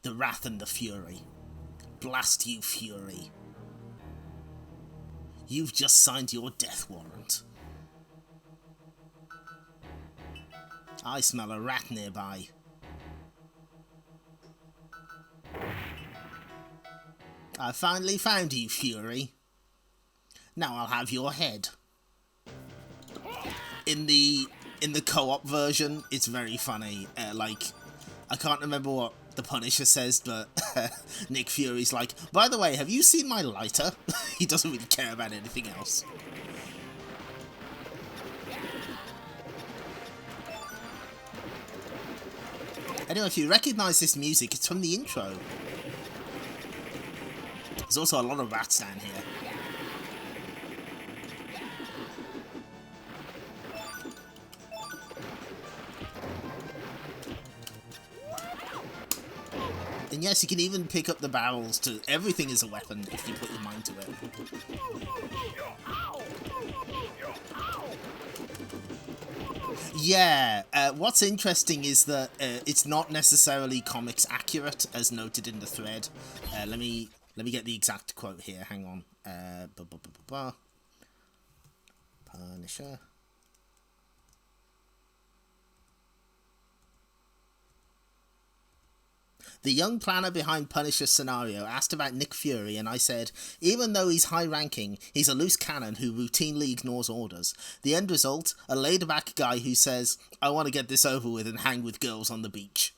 The Wrath and the Fury. Blast you, Fury. You've just signed your death warrant. I smell a rat nearby. I finally found you, Fury. Now I'll have your head. In the co-op version, it's very funny. Like, I can't remember what the Punisher says, but Nick Fury's like, by the way, have you seen my lighter? He doesn't really care about anything else. Anyway, if you recognise this music, it's from the intro. There's also a lot of rats down here. And yes, you can even pick up the barrels to... Everything is a weapon if you put your mind to it. Yeah, what's interesting is that it's not necessarily comics accurate, as noted in the thread. Let me get the exact quote here. Hang on. Punisher. The young planner behind Punisher's scenario asked about Nick Fury, and I said, even though he's high-ranking, he's a loose cannon who routinely ignores orders. The end result? A laid-back guy who says, I want to get this over with and hang with girls on the beach.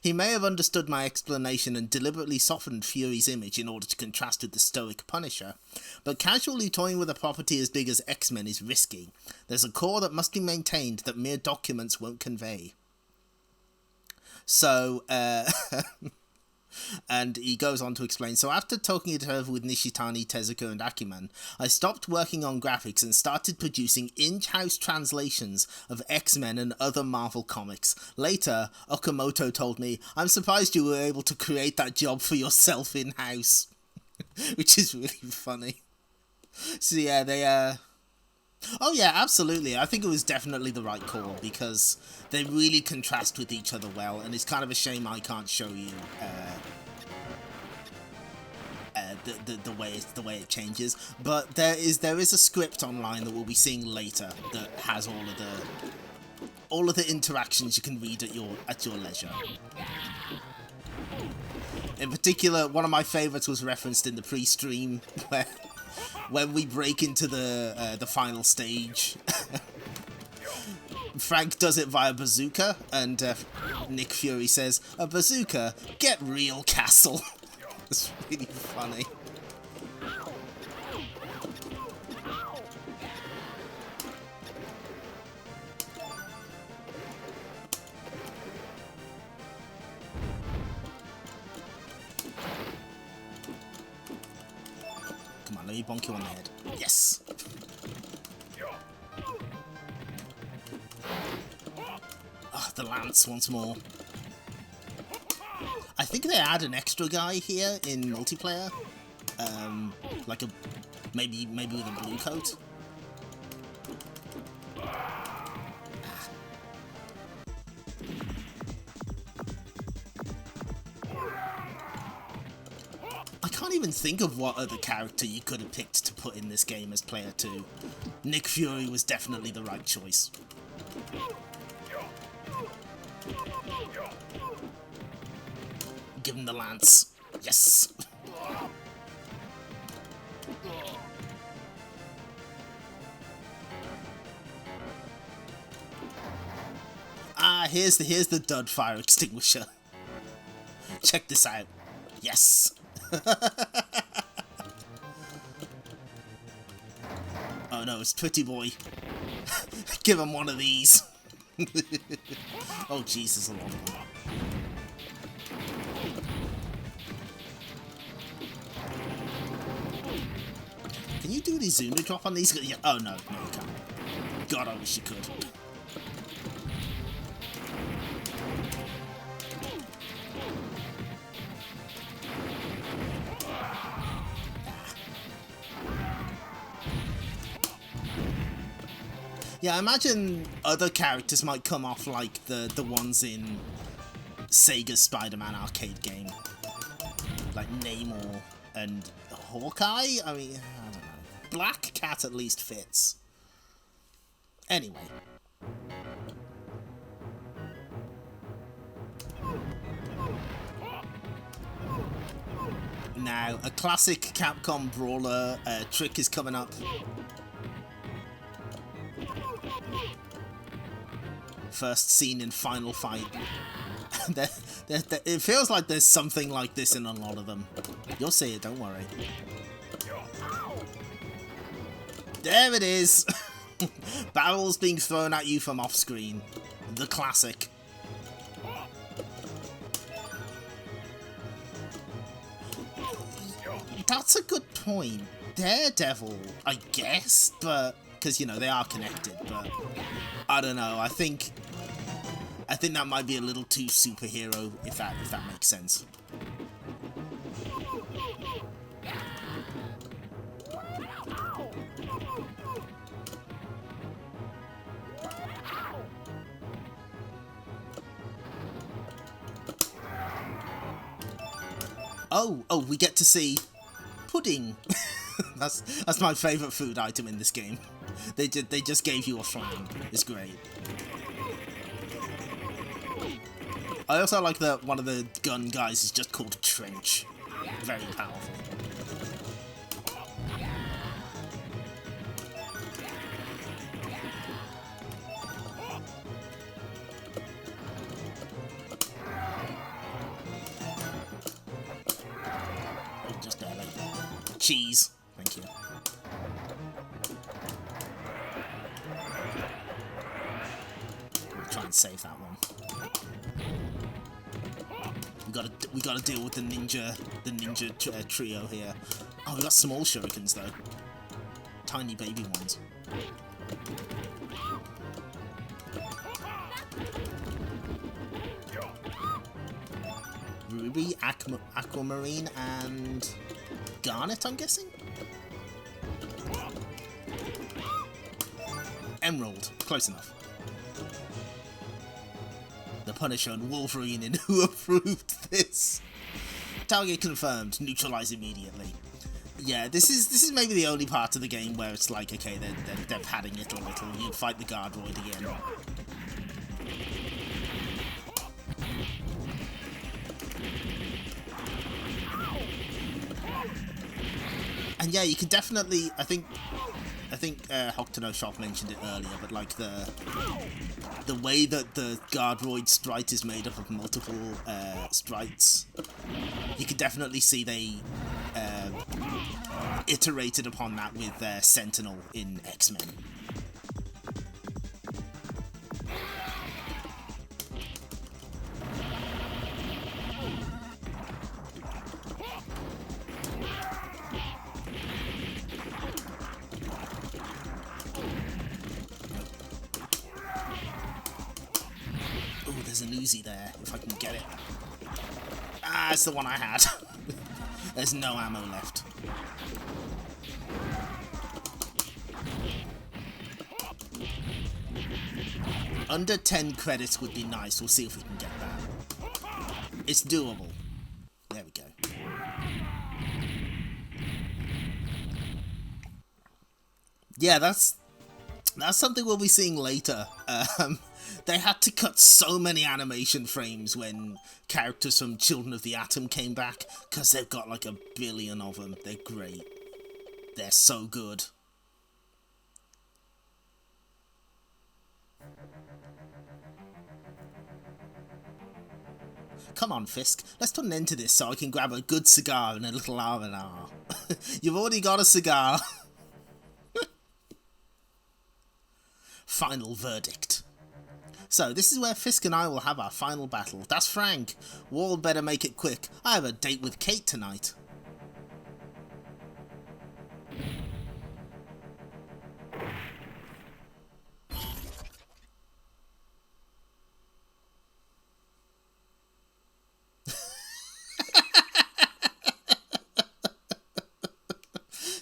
He may have understood my explanation and deliberately softened Fury's image in order to contrast with the stoic Punisher, but casually toying with a property as big as X-Men is risky. There's a core that must be maintained that mere documents won't convey. So, and he goes on to explain, so after talking it over with Nishitani, Tezuka and Akiman, I stopped working on graphics and started producing in-house translations of X-Men and other Marvel comics. Later, Okamoto told me, I'm surprised you were able to create that job for yourself in-house. Which is really funny. So yeah, they, oh yeah, absolutely. I think it was definitely the right call because they really contrast with each other well, and it's kind of a shame I can't show you the way it changes. But there is a script online that we'll be seeing later that has all of the interactions you can read at your leisure. In particular, one of my favourites was referenced in the pre-stream where when we break into the final stage, Frank does it via bazooka, and Nick Fury says, a bazooka? Get real, Castle. It's really funny. Come on, let me bonk you on the head. Yes! Oh, the lance once more. I think they add an extra guy here in multiplayer. Like maybe with a blue coat. I can't even think of what other character you could have picked to put in this game as player 2. Nick Fury was definitely the right choice. Give him the lance. Yes! Ah, here's the dud fire extinguisher. Check this out. Yes! Oh no, it's Twitty Boy. Give him one of these. Oh Jesus, a lot of them. Can you do the Zuna drop on these? Yeah. Oh no, no you can't. God, I wish you could. Yeah, I imagine other characters might come off like the ones in Sega's Spider-Man arcade game. Like Namor and Hawkeye? I mean, I don't know. Black Cat at least fits. Anyway. Now, a classic Capcom brawler trick is coming up. First seen in Final Fight. It feels like there's something like this in a lot of them. You'll see it, don't worry. There it is! Barrels being thrown at you from off-screen. The classic. That's a good point. Daredevil, I guess, but... because, you know, they are connected, but... I don't know, I think that might be a little too superhero, if that makes sense. Oh, we get to see pudding. That's my favourite food item in this game. They just gave you a flan. It's great. I also like that one of the gun guys is just called Trench. Very powerful. Just barely. Cheese. Thank you. We'll try and save that one. We gotta deal with the ninja trio here. Oh, we got small shurikens though, tiny baby ones. Ruby, aquamarine, and garnet. I'm guessing. Emerald, close enough. The Punisher and Wolverine in who approved this. Target confirmed. Neutralize immediately. Yeah, this is maybe the only part of the game where it's like, okay, they're padding it a little. You fight the guard droid again. And yeah, you can definitely. I think Hokuto Shop mentioned it earlier, but like the way that the Guardroid sprite is made up of multiple sprites, you can definitely see they iterated upon that with Sentinel in X-Men. There's an Uzi there, if I can get it. Ah, it's the one I had. There's no ammo left. Under 10 credits would be nice. We'll see if we can get that. It's doable. There we go. Yeah, that's something we'll be seeing later. They had to cut so many animation frames when characters from Children of the Atom came back, because they've got like 1 billion of them. They're great. They're so good. Come on, Fisk. Let's put an end to this so I can grab a good cigar and a little R&R. You've already got a cigar. Final verdict. So, this is where Fisk and I will have our final battle. That's Frank. Wall better make it quick. I have a date with Kate tonight.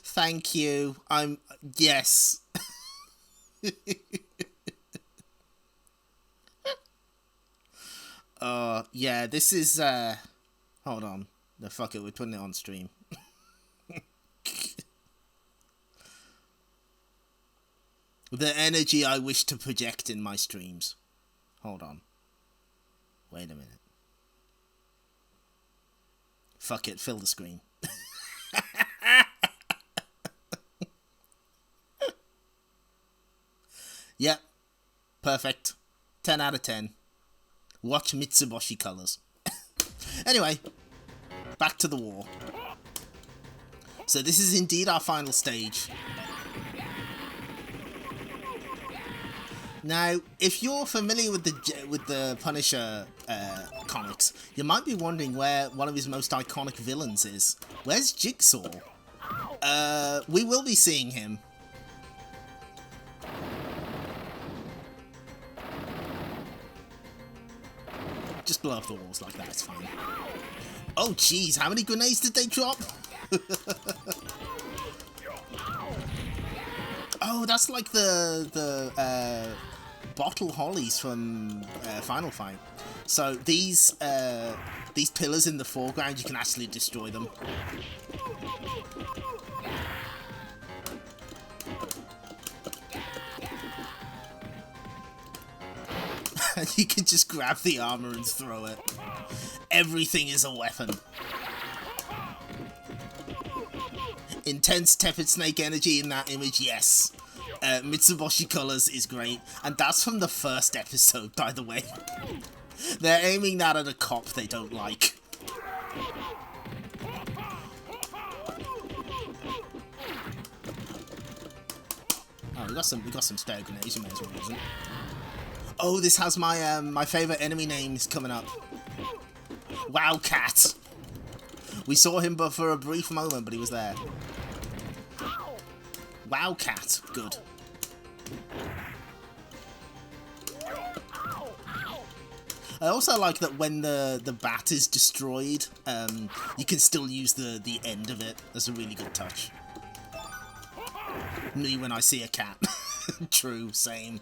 Thank you. Yes. Yeah, this is, hold on. No, fuck it, we're putting it on stream. The energy I wish to project in my streams. Hold on. Wait a minute. Fuck it, fill the screen. Yep. Perfect. 10 out of 10. Watch Mitsubishi colors. Anyway, back to the war. So this is indeed our final stage. Now, if you're familiar with the Punisher comics, you might be wondering where one of his most iconic villains is. Where's Jigsaw? We will be seeing him. Just blow up the walls like that, it's fine. Oh jeez, how many grenades did they drop? Oh, that's like the bottle hollies from Final Fight. So these pillars in the foreground, you can actually destroy them. And you can just grab the armor and throw it. Everything is a weapon. Intense tepid snake energy in that image, yes. Mitsuboshi colors is great. And that's from the first episode, by the way. They're aiming that at a cop they don't like. Oh, we got some spare grenades, you may as well use them. Oh, this has my my favourite enemy names coming up. Wowcat. We saw him but for a brief moment, but he was there. Wowcat. Good. I also like that when the bat is destroyed, you can still use the end of it. That's a really good touch. Me when I see a cat. True, same.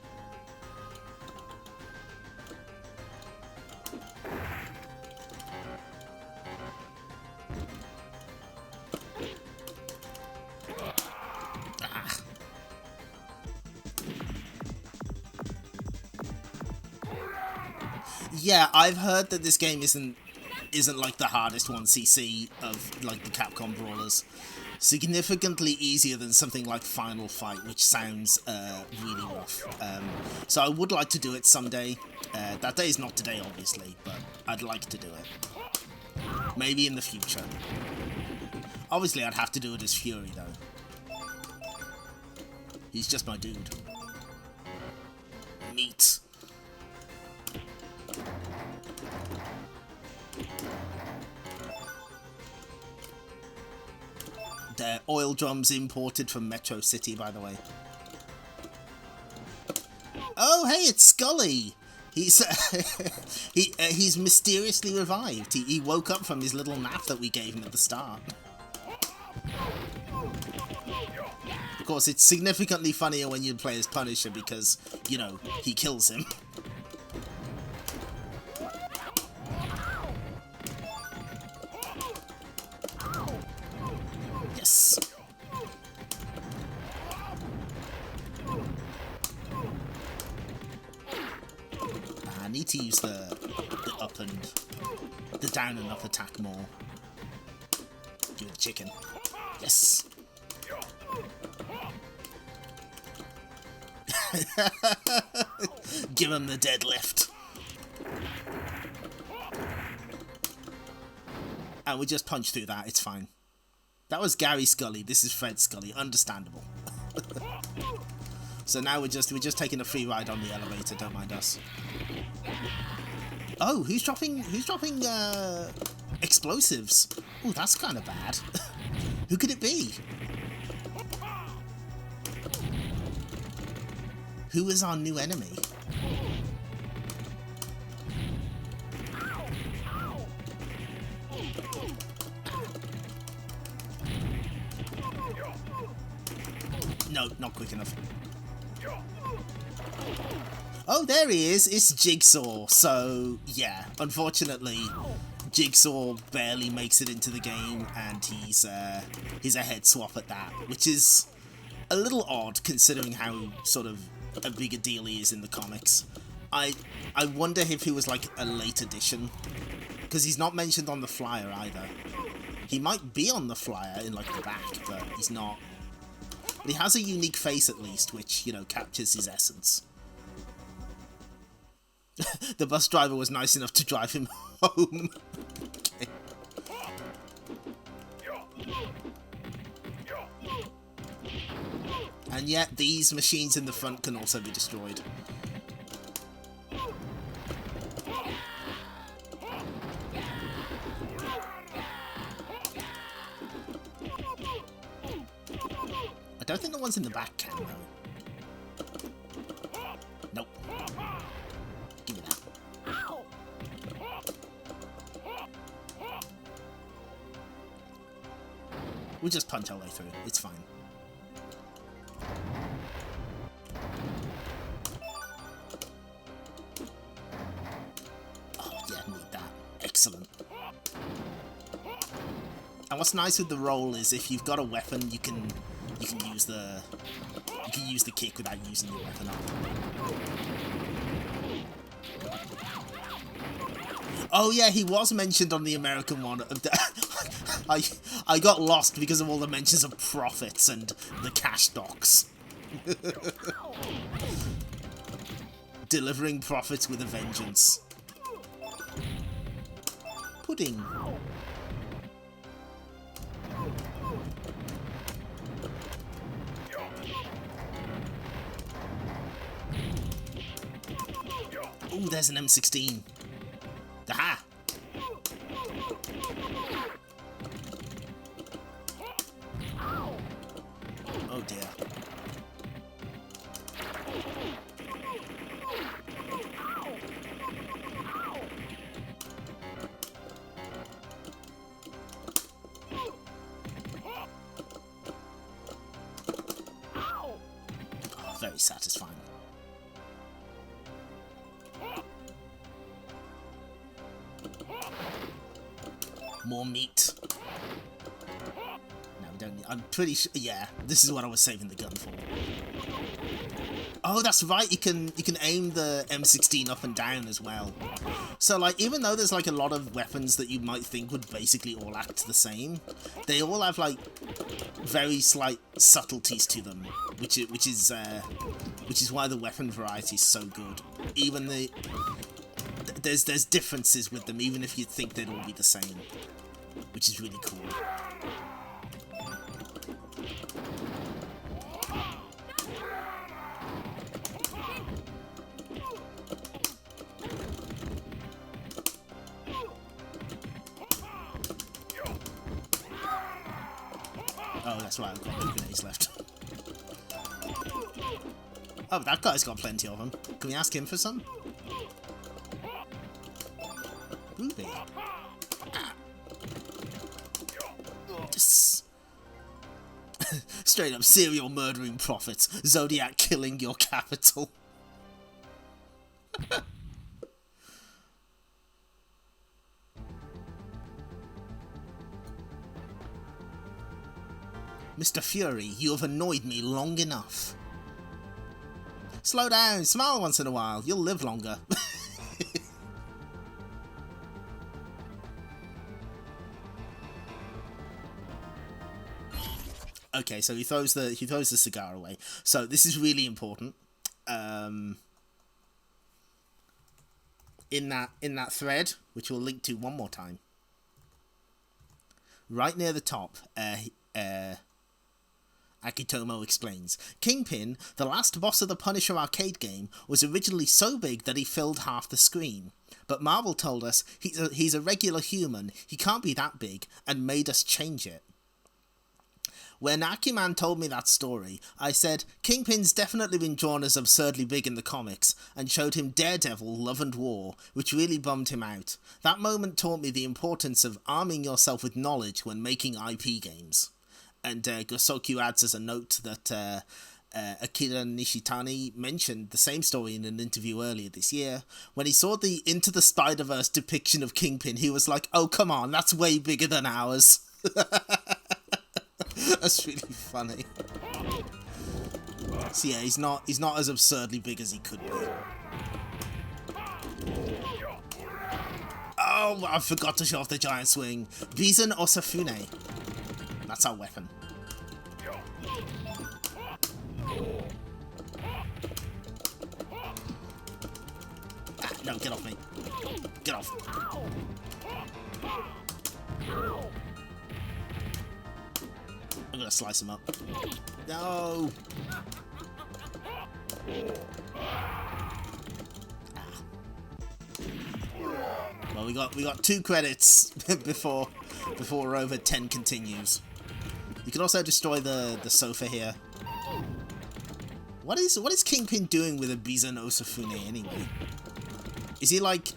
Yeah, I've heard that this game isn't like the hardest 1cc of like the Capcom brawlers. Significantly easier than something like Final Fight, which sounds really rough. So I would like to do it someday. That day is not today, obviously, but I'd like to do it. Maybe in the future. Obviously, I'd have to do it as Fury, though. He's just my dude. Meat. The oil drums imported from Metro City, by the way. Oh, hey, it's Scully! He's he's mysteriously revived. He woke up from his little nap that we gave him at the start. Of course, it's significantly funnier when you play as Punisher because, you know, he kills him. Yes. I need to use the up and the down and up attack more. Give it the chicken. Yes. Give him the deadlift. And we just punch through that, it's fine. That was Gary Scully, this is Fred Scully, understandable. So now we're just taking a free ride on the elevator, don't mind us. Oh, who's dropping explosives? Oh, that's kind of bad. Who could it be? Who is our new enemy? No, not quick enough. Oh, there he is. It's Jigsaw. So, yeah, unfortunately, Jigsaw barely makes it into the game, and he's a head swap at that, which is a little odd considering how sort of a big a deal he is in the comics. I wonder if he was like a late addition, because he's not mentioned on the flyer either. He might be on the flyer in like the back, but he's not. But he has a unique face at least, which, you know, captures his essence. The bus driver was nice enough to drive him home. Okay. And yet, these machines in the front can also be destroyed. I don't think the ones in the back can, though. Nope. Give me that. We'll just punch our way through. It's fine. Oh, yeah, need that. Excellent. And what's nice with the roll is if you've got a weapon, you can use the kick without using your weapon up. Oh yeah, he was mentioned on the American one. I got lost because of all the mentions of profits and the cash docs. Delivering profits with a vengeance. Pudding. Ooh, there's an M16. Aha! Oh dear. Oh, very satisfying. More meat. No, we don't need, I'm pretty sure. Yeah, this is what I was saving the gun for. Oh, that's right. You can aim the M16 up and down as well. So like, even though there's like a lot of weapons that you might think would basically all act the same, they all have like very slight subtleties to them, which is why the weapon variety is so good. Even there's differences with them, even if you think they'd all be the same, which is really cool. Oh, that's right, I've got 2 grenades left. Oh, that guy's got plenty of them. Can we ask him for some? Ruby. Ah. Straight up serial murdering prophets. Zodiac killing your capital. Mr. Fury, you have annoyed me long enough. Slow down, smile once in a while, you'll live longer. Okay, so he throws the cigar away. So this is really important. In that thread, which we'll link to one more time, right near the top, Akitomo explains, Kingpin, the last boss of the Punisher arcade game, was originally so big that he filled half the screen. But Marvel told us he's a regular human, he can't be that big, and made us change it. When Akiman told me that story, I said, Kingpin's definitely been drawn as absurdly big in the comics, and showed him Daredevil, Love and War, which really bummed him out. That moment taught me the importance of arming yourself with knowledge when making IP games. And Gosokyu adds as a note that Akira Nishitani mentioned the same story in an interview earlier this year. When he saw the Into the Spider-Verse depiction of Kingpin, he was like, oh, come on, that's way bigger than ours. That's really funny. So yeah, he's not as absurdly big as he could be. Oh, I forgot to show off the giant swing. Bison Osafune. That's our weapon. Ah, no, get off me. Get off. I'm gonna slice him up. No! Ah. Well, we got 2 credits before Rover 10 continues. You can also destroy the sofa here. What is Kingpin doing with a Bison Osafune anyway? Is he like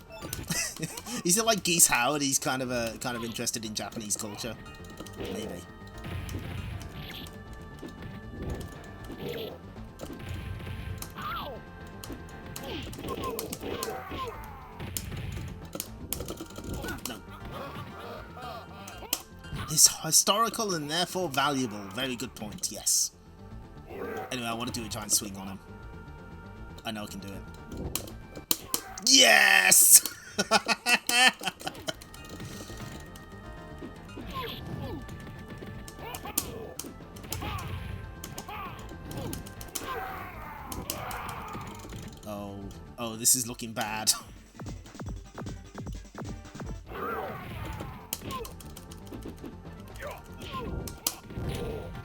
is it like Geese Howard? He's kind of interested in Japanese culture. Maybe. No. It's historical and therefore valuable. Very good point, yes. Anyway, I want to do a giant swing on him. I know I can do it. Yes! Oh, this is looking bad.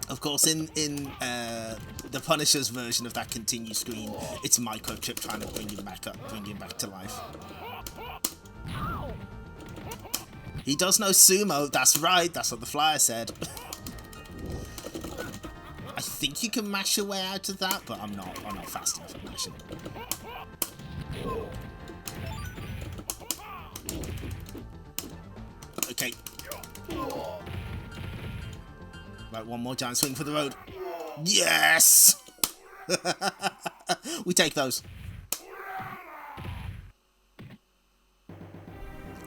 Of course, in the Punisher's version of that continue screen, it's Microchip trying to bring him back to life. He does know sumo. That's right. That's what the flyer said. I think you can mash your way out of that, but I'm not fast enough at mashing. Okay. Right, one more giant swing for the road. Yes! We take those.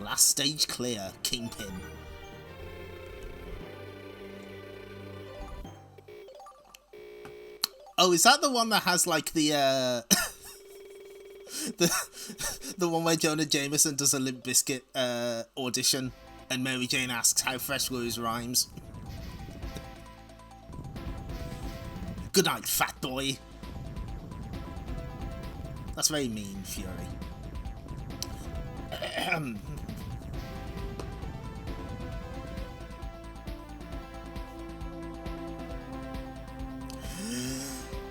Last stage clear, Kingpin. Oh, is that the one that has like the the one where Jonah Jameson does a Limp Bizkit audition and Mary Jane asks how fresh were his rhymes? Good night, fat boy. That's very mean, Fury.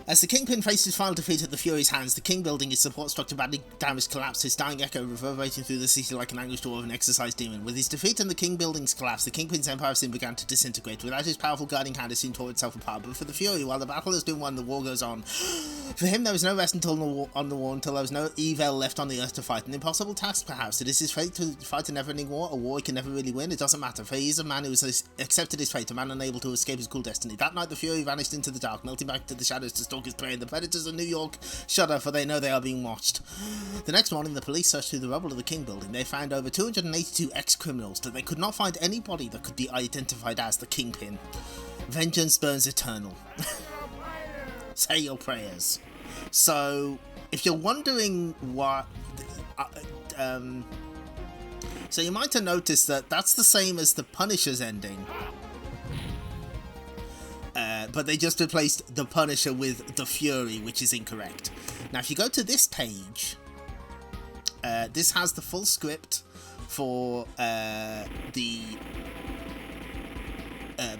As the Kingpin faced his final defeat at the Fury's hands, the King building, its support structure badly damaged, collapsed, his dying echo reverberating through the city like an anguished door of an exorcised demon. With his defeat and the King building's collapse, the Kingpin's empire soon began to disintegrate. Without his powerful guiding hand, it soon tore itself apart. But for the Fury, while the battle has been won, the war goes on. For him, there was no rest until the war until there was no evil left on the earth to fight. An impossible task, perhaps. It is his fate to fight a never-ending war, a war he can never really win. It doesn't matter, for he is a man who has accepted his fate, a man unable to escape his cruel destiny. That night, the Fury vanished into the dark, melting back into the shadows to stalk his prey, and the Predators of New York shudder, for they know they are being watched. The next morning, the police searched through the rubble of the King building. They found over 282 ex-criminals, but they could not find anybody that could be identified as the Kingpin. Vengeance burns eternal. Say your prayers. So, if you're wondering what... so you might have noticed that that's the same as the Punisher's ending. But they just replaced the Punisher with the Fury, which is incorrect. Now, if you go to this page, this has the full script for the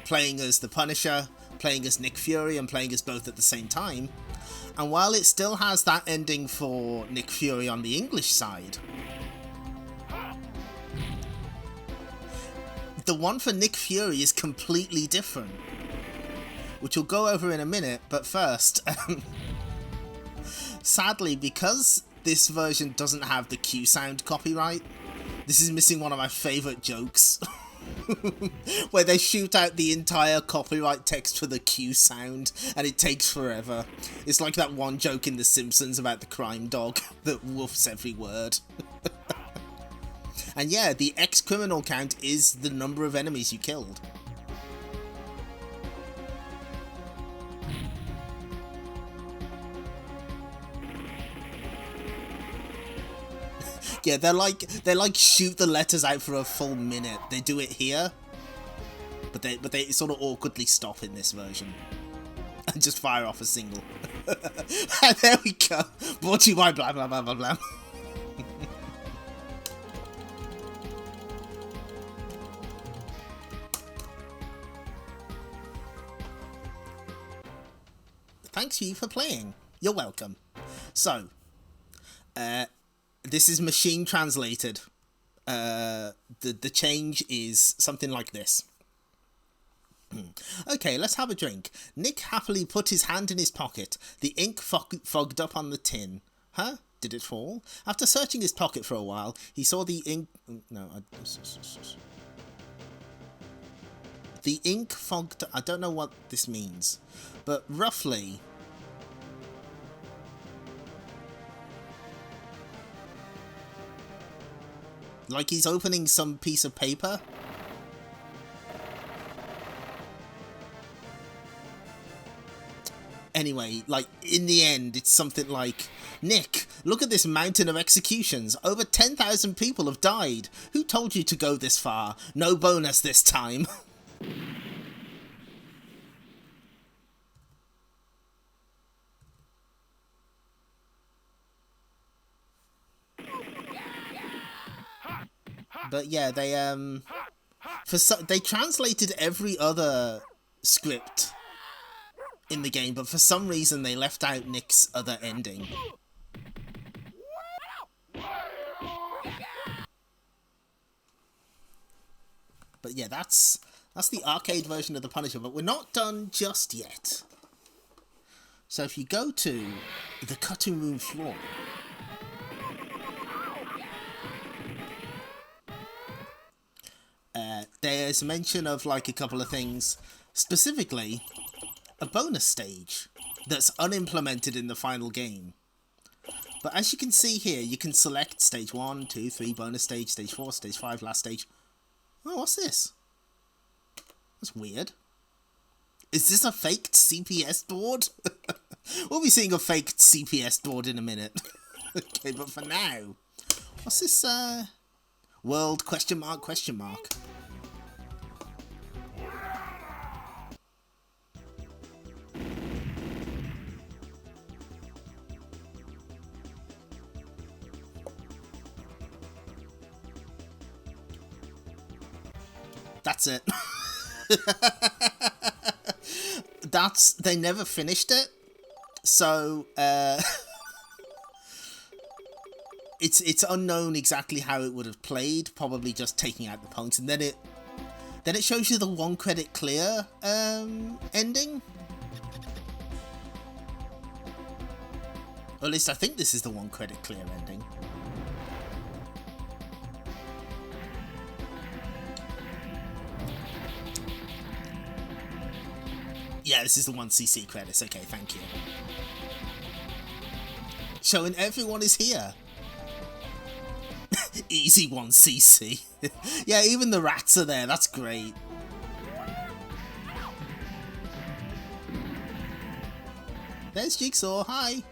playing as the Punisher, playing as Nick Fury, and playing as both at the same time. And while it still has that ending for Nick Fury on the English side, the one for Nick Fury is completely different, which we'll go over in a minute. But first, sadly, because this version doesn't have the Q sound copyright, this is missing one of my favourite jokes. Where they shoot out the entire copyright text for the Q sound, and it takes forever. It's like that one joke in The Simpsons about the crime dog that woofs every word. And yeah, the ex-criminal count is the number of enemies you killed. Yeah, they're like shoot the letters out for a full minute. They do it here, but they sort of awkwardly stop in this version and just fire off a single. And there we go. Brought to you by blah blah blah blah blah. Thanks you for playing. You're welcome. So, this is machine translated. The change is something like this. Okay, let's have a drink. Nick happily put his hand in his pocket. The ink fogged up on the tin. Huh? Did it fall? After searching his pocket for a while, he saw the ink... No, the ink fogged... I don't know what this means, but roughly... like he's opening some piece of paper. Anyway, like, in the end, it's something like, Nick, look at this mountain of executions. Over 10,000 people have died. Who told you to go this far? No bonus this time. But yeah, they translated every other script in the game, but for some reason they left out Nick's other ending. But yeah, that's the arcade version of the Punisher, but we're not done just yet. So if you go to the cutting room floor, there's mention of like a couple of things, specifically a bonus stage that's unimplemented in the final game. But as you can see here, you can select stage 1, 2, 3, bonus stage, stage 4, stage 5, last stage. Oh, what's this? That's weird. Is this a faked CPS board? We'll be seeing a faked CPS board in a minute. Okay, but for now, what's this, world question mark question mark? That's it. They never finished it. So, it's unknown exactly how it would have played, probably just taking out the points, and then it shows you the 1 credit clear ending. Or at least I think this is the 1 credit clear ending. Yeah, this is the 1cc credits. Okay, thank you. Showing everyone is here. Easy 1cc. Yeah, even the rats are there. That's great. There's Jigsaw. Hi.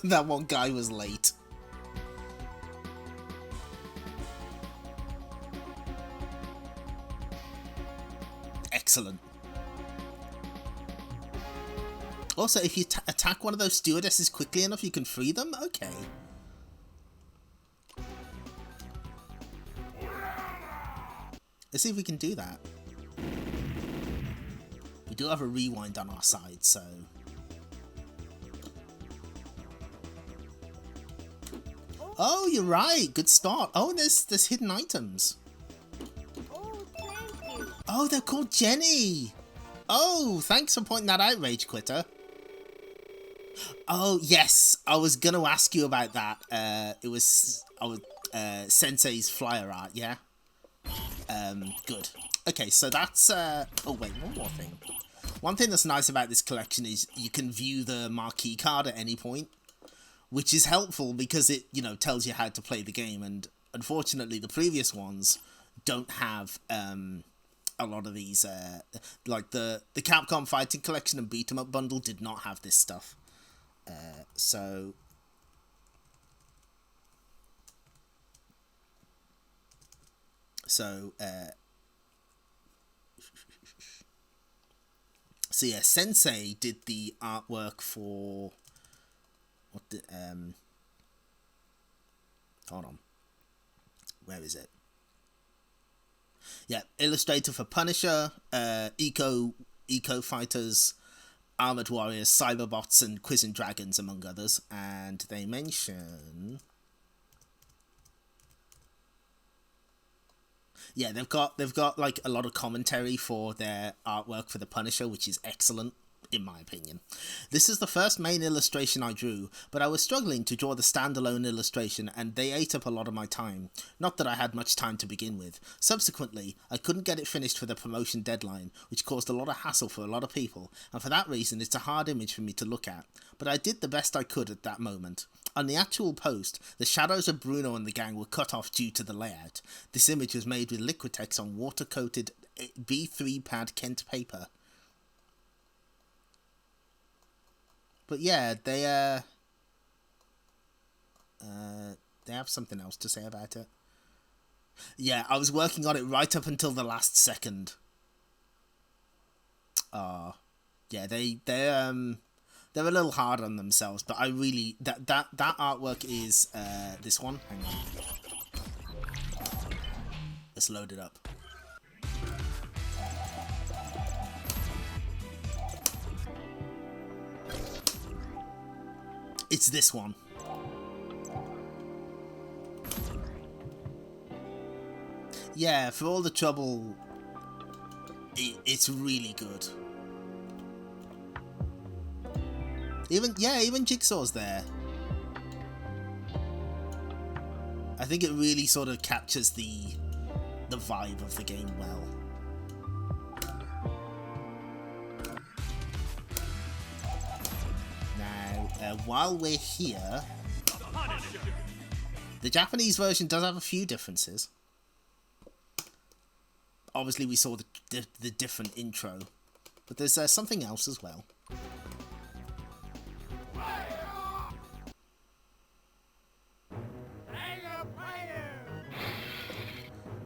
That one guy was late. Excellent. Also, if you attack one of those stewardesses quickly enough, you can free them? Okay. Let's see if we can do that. We do have a rewind on our side, so... Oh, you're right. Good start. Oh, there's hidden items. Oh, they're called Jenny. Oh, thanks for pointing that out, Rage Quitter. Oh, yes. I was going to ask you about that. It was Sensei's flyer art, yeah? Good. Okay, so that's... Oh, wait, one more thing. One thing that's nice about this collection is you can view the marquee card at any point, which is helpful because it, you know, tells you how to play the game. And unfortunately, the previous ones don't have... a lot of these, like the Capcom Fighting Collection and Beat 'em Up bundle did not have this stuff. So yeah, Sensei did the artwork for hold on, where is it? Yeah, illustrator for Punisher, Eco Fighters, Armored Warriors, Cyberbots, and Quiz and Dragons, among others. And they mention... Yeah, they've got like a lot of commentary for their artwork for the Punisher, which is excellent. in my opinion. This is the first main illustration I drew, but I was struggling to draw the standalone illustration and they ate up a lot of my time. Not that I had much time to begin with. Subsequently, I couldn't get it finished for the promotion deadline, which caused a lot of hassle for a lot of people, and for that reason it's a hard image for me to look at. But I did the best I could at that moment. On the actual post, the shadows of Bruno and the gang were cut off due to the layout. This image was made with Liquitex on water-coated B3 pad Kent paper. But yeah, they have something else to say about it. Yeah, I was working on it right up until the last second. Yeah, they're a little hard on themselves, but I really that artwork is this one. Hang on, let's load it up. It's this one. Yeah, for all the trouble, it's really good. Even Jigsaw's there. I think it really sort of captures the vibe of the game well. Now, while we're here, the Japanese version does have a few differences. Obviously, we saw the different intro, but there's something else as well.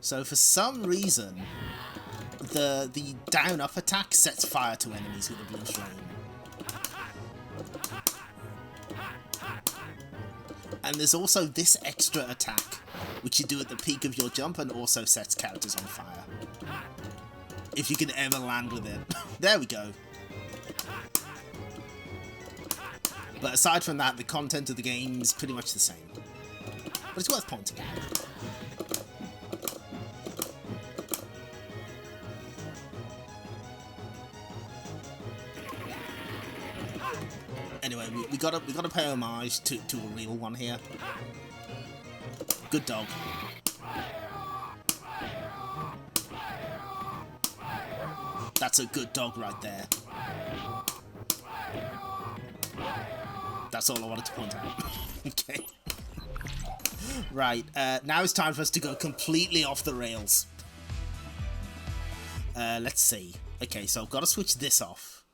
So for some reason, the down up attack sets fire to enemies with a blue flame. And there's also this extra attack, which you do at the peak of your jump and also sets characters on fire. If you can ever land with it. There we go. But aside from that, the content of the game is pretty much the same. But it's worth pointing out. Anyway, we gotta pay homage to a real one here. Good dog. That's a good dog right there. That's all I wanted to point out. Okay. Right, now it's time for us to go completely off the rails. Let's see. Okay, so I've got to switch this off.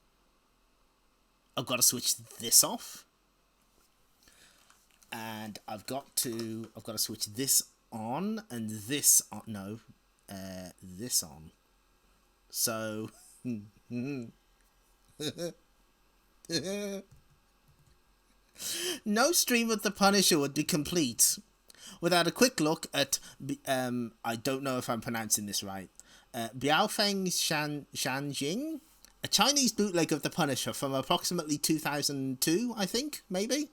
I've got to switch this off. And I've got to switch this on and this on. No, this on. So, no stream of the Punisher would be complete without a quick look at, I don't know if I'm pronouncing this right, Biaofeng Shanjing, a Chinese bootleg of the Punisher from approximately 2002, I think, maybe?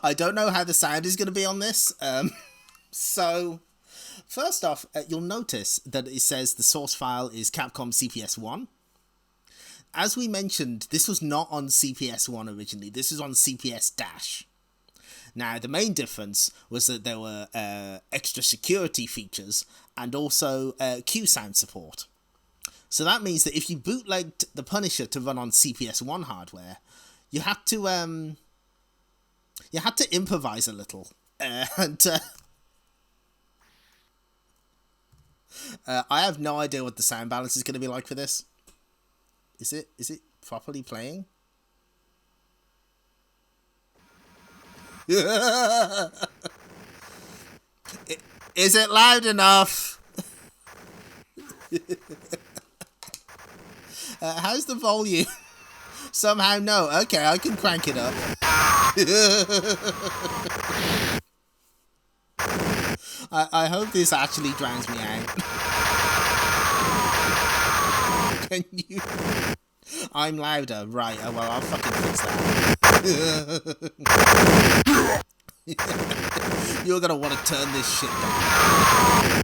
I don't know how the sound is going to be on this. So, first off, you'll notice that it says the source file is Capcom CPS-1. As we mentioned, this was not on CPS-1 originally. This is on CPS-. Now, the main difference was that there were extra security features and also Q sound support. So that means that if you bootlegged the Punisher to run on CPS-1 hardware, you had to improvise a little. And I have no idea what the sound balance is going to be like for this. Is it properly playing? Is it loud enough? How's the volume? Somehow no. Okay, I can crank it up. I hope this actually drowns me out. Can you? I'm louder. Right, well, I'll fucking fix that. You're gonna want to turn this shit down.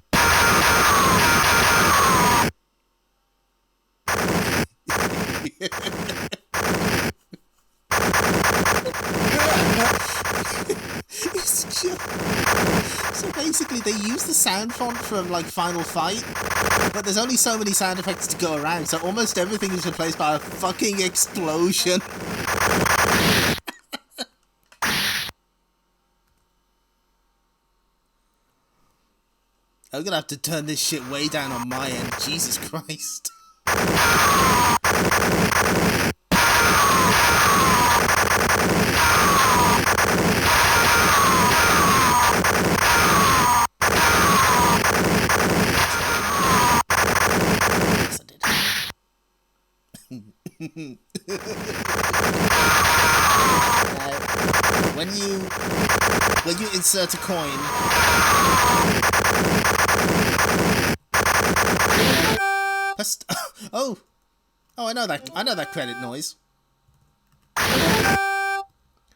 they use the sound font from like Final Fight, but there's only so many sound effects to go around, so almost everything is replaced by a fucking explosion. I'm gonna have to turn this shit way down on my end. Jesus Christ. When you insert a coin, oh, I know that credit noise.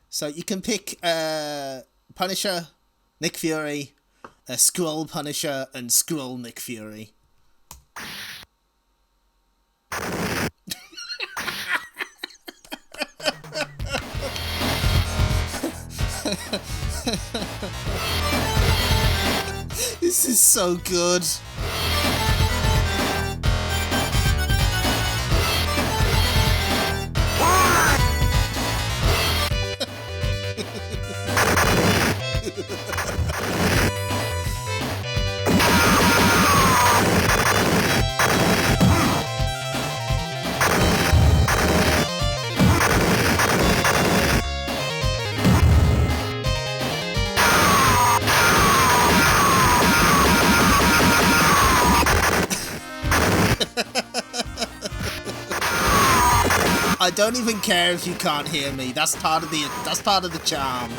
So you can pick Punisher, Nick Fury, Skrull Punisher, and Skrull Nick Fury. This is so good. I don't even care if you can't hear me. That's part of the charm.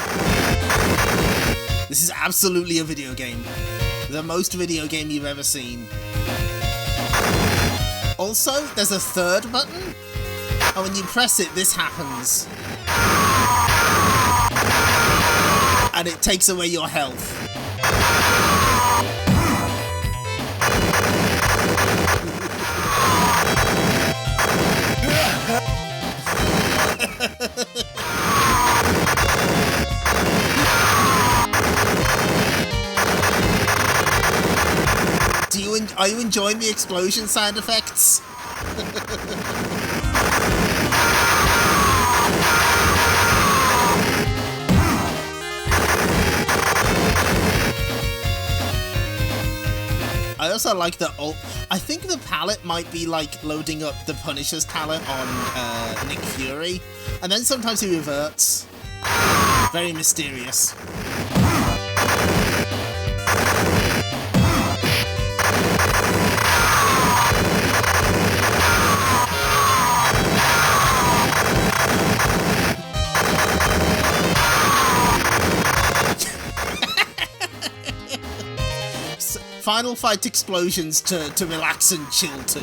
This is absolutely a video game. The most video game you've ever seen. Also, there's a third button, and when you press it, this happens. And it takes away your health. Are you enjoying the explosion sound effects? I also like the I think the palette might be like loading up the Punisher's palette on Nick Fury, and then sometimes he reverts. Very mysterious. Final Fight explosions to relax and chill to.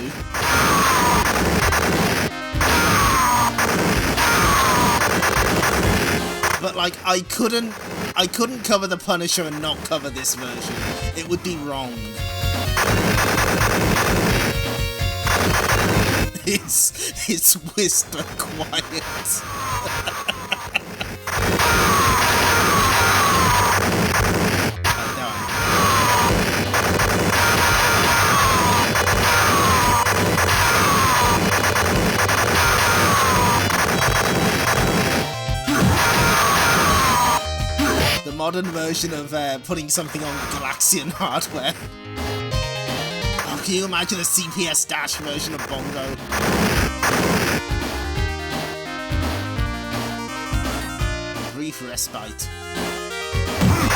But like I couldn't cover the Punisher and not cover this version. It would be wrong. It's whisper quiet. Modern version of putting something on Galaxian hardware. Oh, can you imagine a CPS Dash version of Bongo? Brief respite.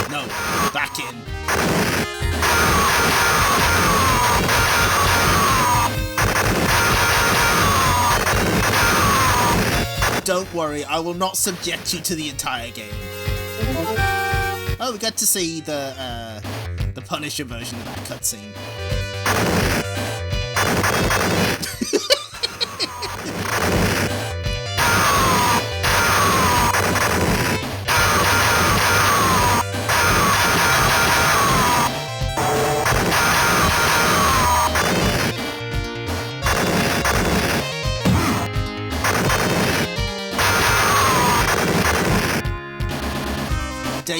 No, back in. Don't worry, I will not subject you to the entire game. Oh, we got to see the Punisher version of that cutscene.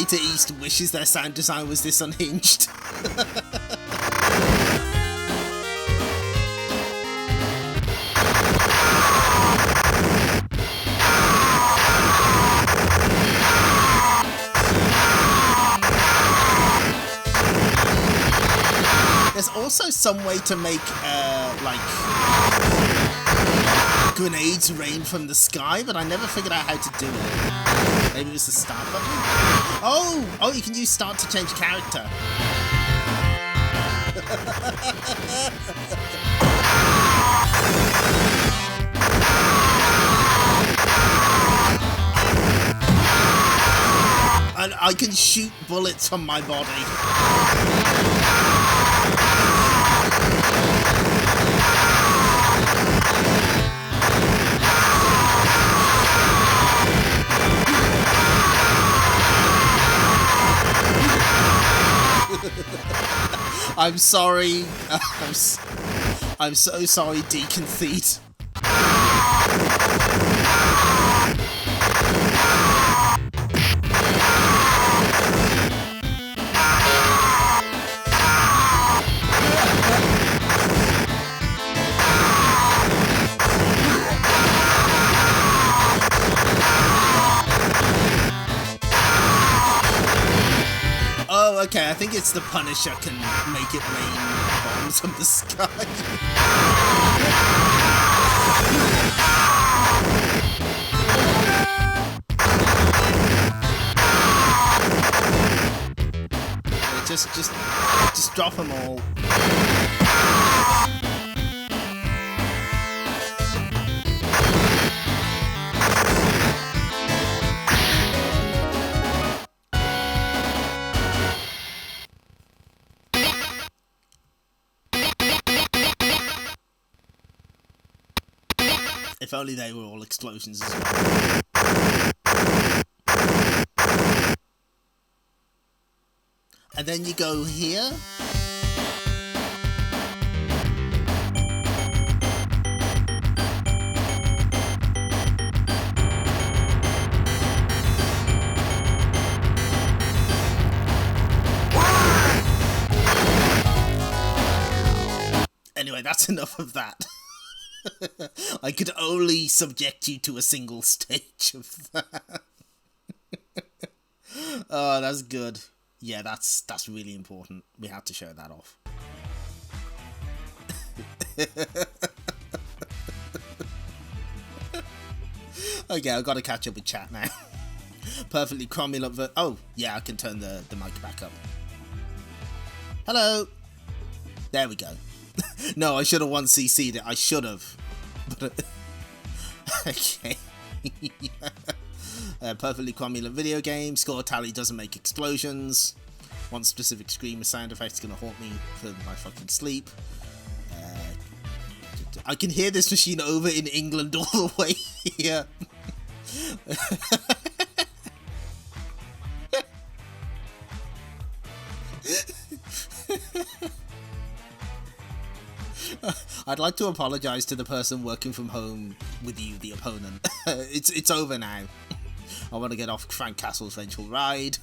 Data East wishes their sound design was this unhinged. There's also some way to make, like, grenades rain from the sky, but I never figured out how to do it. Maybe it was the start button? Oh, you can use start to change character. And I can shoot bullets from my body. I'm sorry. I'm so sorry, Deacon Theet. Oh, okay, I think it's the Punisher can make it rain bombs from the sky. Just drop them all. If only they were all explosions as well. And then you go here. Anyway, that's enough of that. I could only subject you to a single stage of that. Oh, that's good. Yeah, that's really important. We have to show that off. Okay, I've got to catch up with chat now. Perfectly cromulent. Oh, yeah, I can turn the mic back up. Hello. There we go. No, I should have 1cc'd it. I should have. But okay. Perfectly cromulent video game. Score tally doesn't make explosions. One specific screamer sound effect is going to haunt me for my fucking sleep. I can hear this machine over in England all the way here. I'd like to apologise to the person working from home with you, the opponent. It's over now. I want to get off Frank Castle's vengeful ride.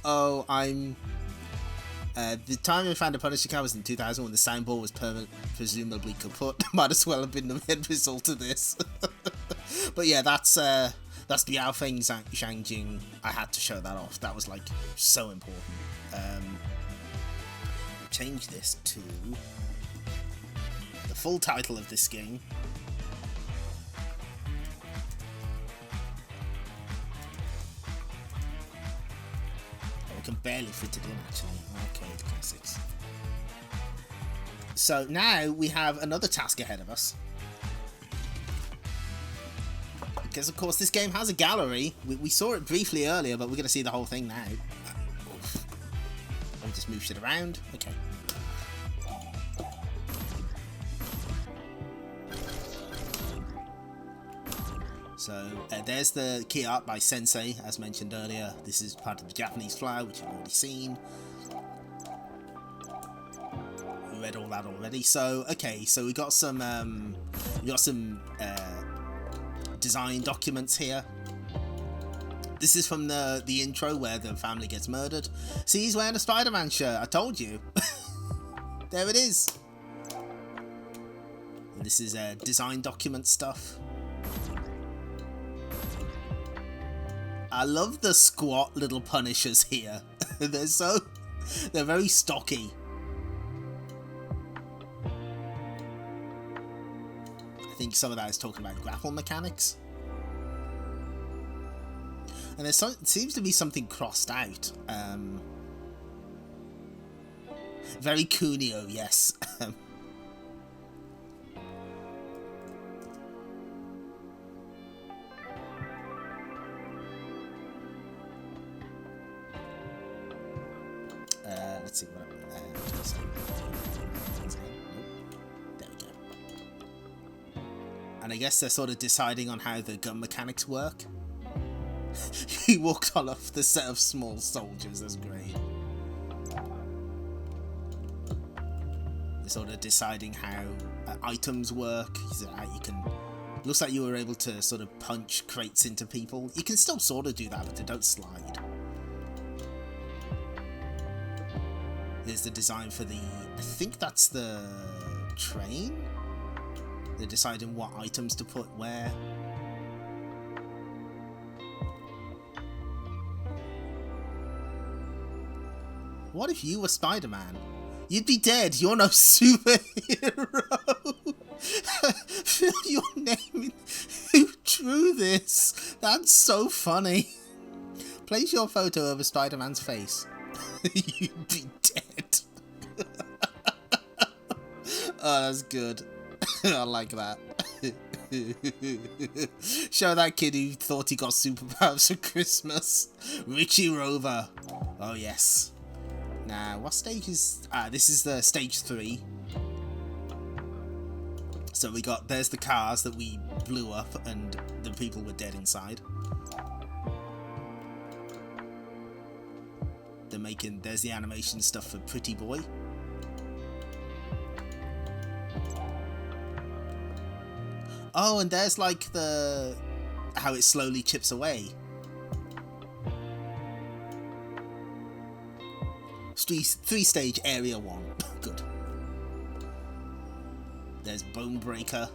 Oh, the time I found a Punisher card was in 2000 when the soundboard was presumably kaput. Might as well have been the end result of this. But yeah, that's the Yaofeng Zhangjing. I had to show that off. That was like so important. Change this to the full title of this game. Oh, we can barely fit it in actually. Arcade Classics. So now we have another task ahead of us. Because of course this game has a gallery. We saw it briefly earlier, but we're going to see the whole thing now. Let me just move shit around. Okay. So there's the key art by Sensei, as mentioned earlier. This is part of the Japanese flower, which you've already seen. We read all that already. So okay, so we got some design documents here. This is from the intro where the family gets murdered. See, he's wearing a Spider-Man shirt. I told you. There it is. And this is design document stuff. I love the squat little Punishers here. They're very stocky. I think some of that is talking about grapple mechanics. And there seems to be something crossed out. Very Cuneo, yes. Let's see what there we go. And I guess they're sort of deciding on how the gun mechanics work. He walked all off the set of small soldiers. That's great. They're sort of deciding how items work. You can. Looks like you were able to sort of punch crates into people. You can still sort of do that, but they don't slide. Here's the design for the. I think that's the train. They're deciding what items to put where. What if you were Spider-Man? You'd be dead. You're no superhero. Fill your name in. Who drew this? That's so funny. Place your photo over Spider-Man's face. You'd be dead. Oh, that's good. I like that. Show that kid who thought he got superpowers for Christmas. Richie Rover. Oh, yes. Now, what stage is... this is the stage 3. So we got... There's the cars that we blew up and the people were dead inside. They're making... There's the animation stuff for Pretty Boy. Oh, and there's like the... How it slowly chips away. Three-stage area 1. Good. There's Bone Breaker.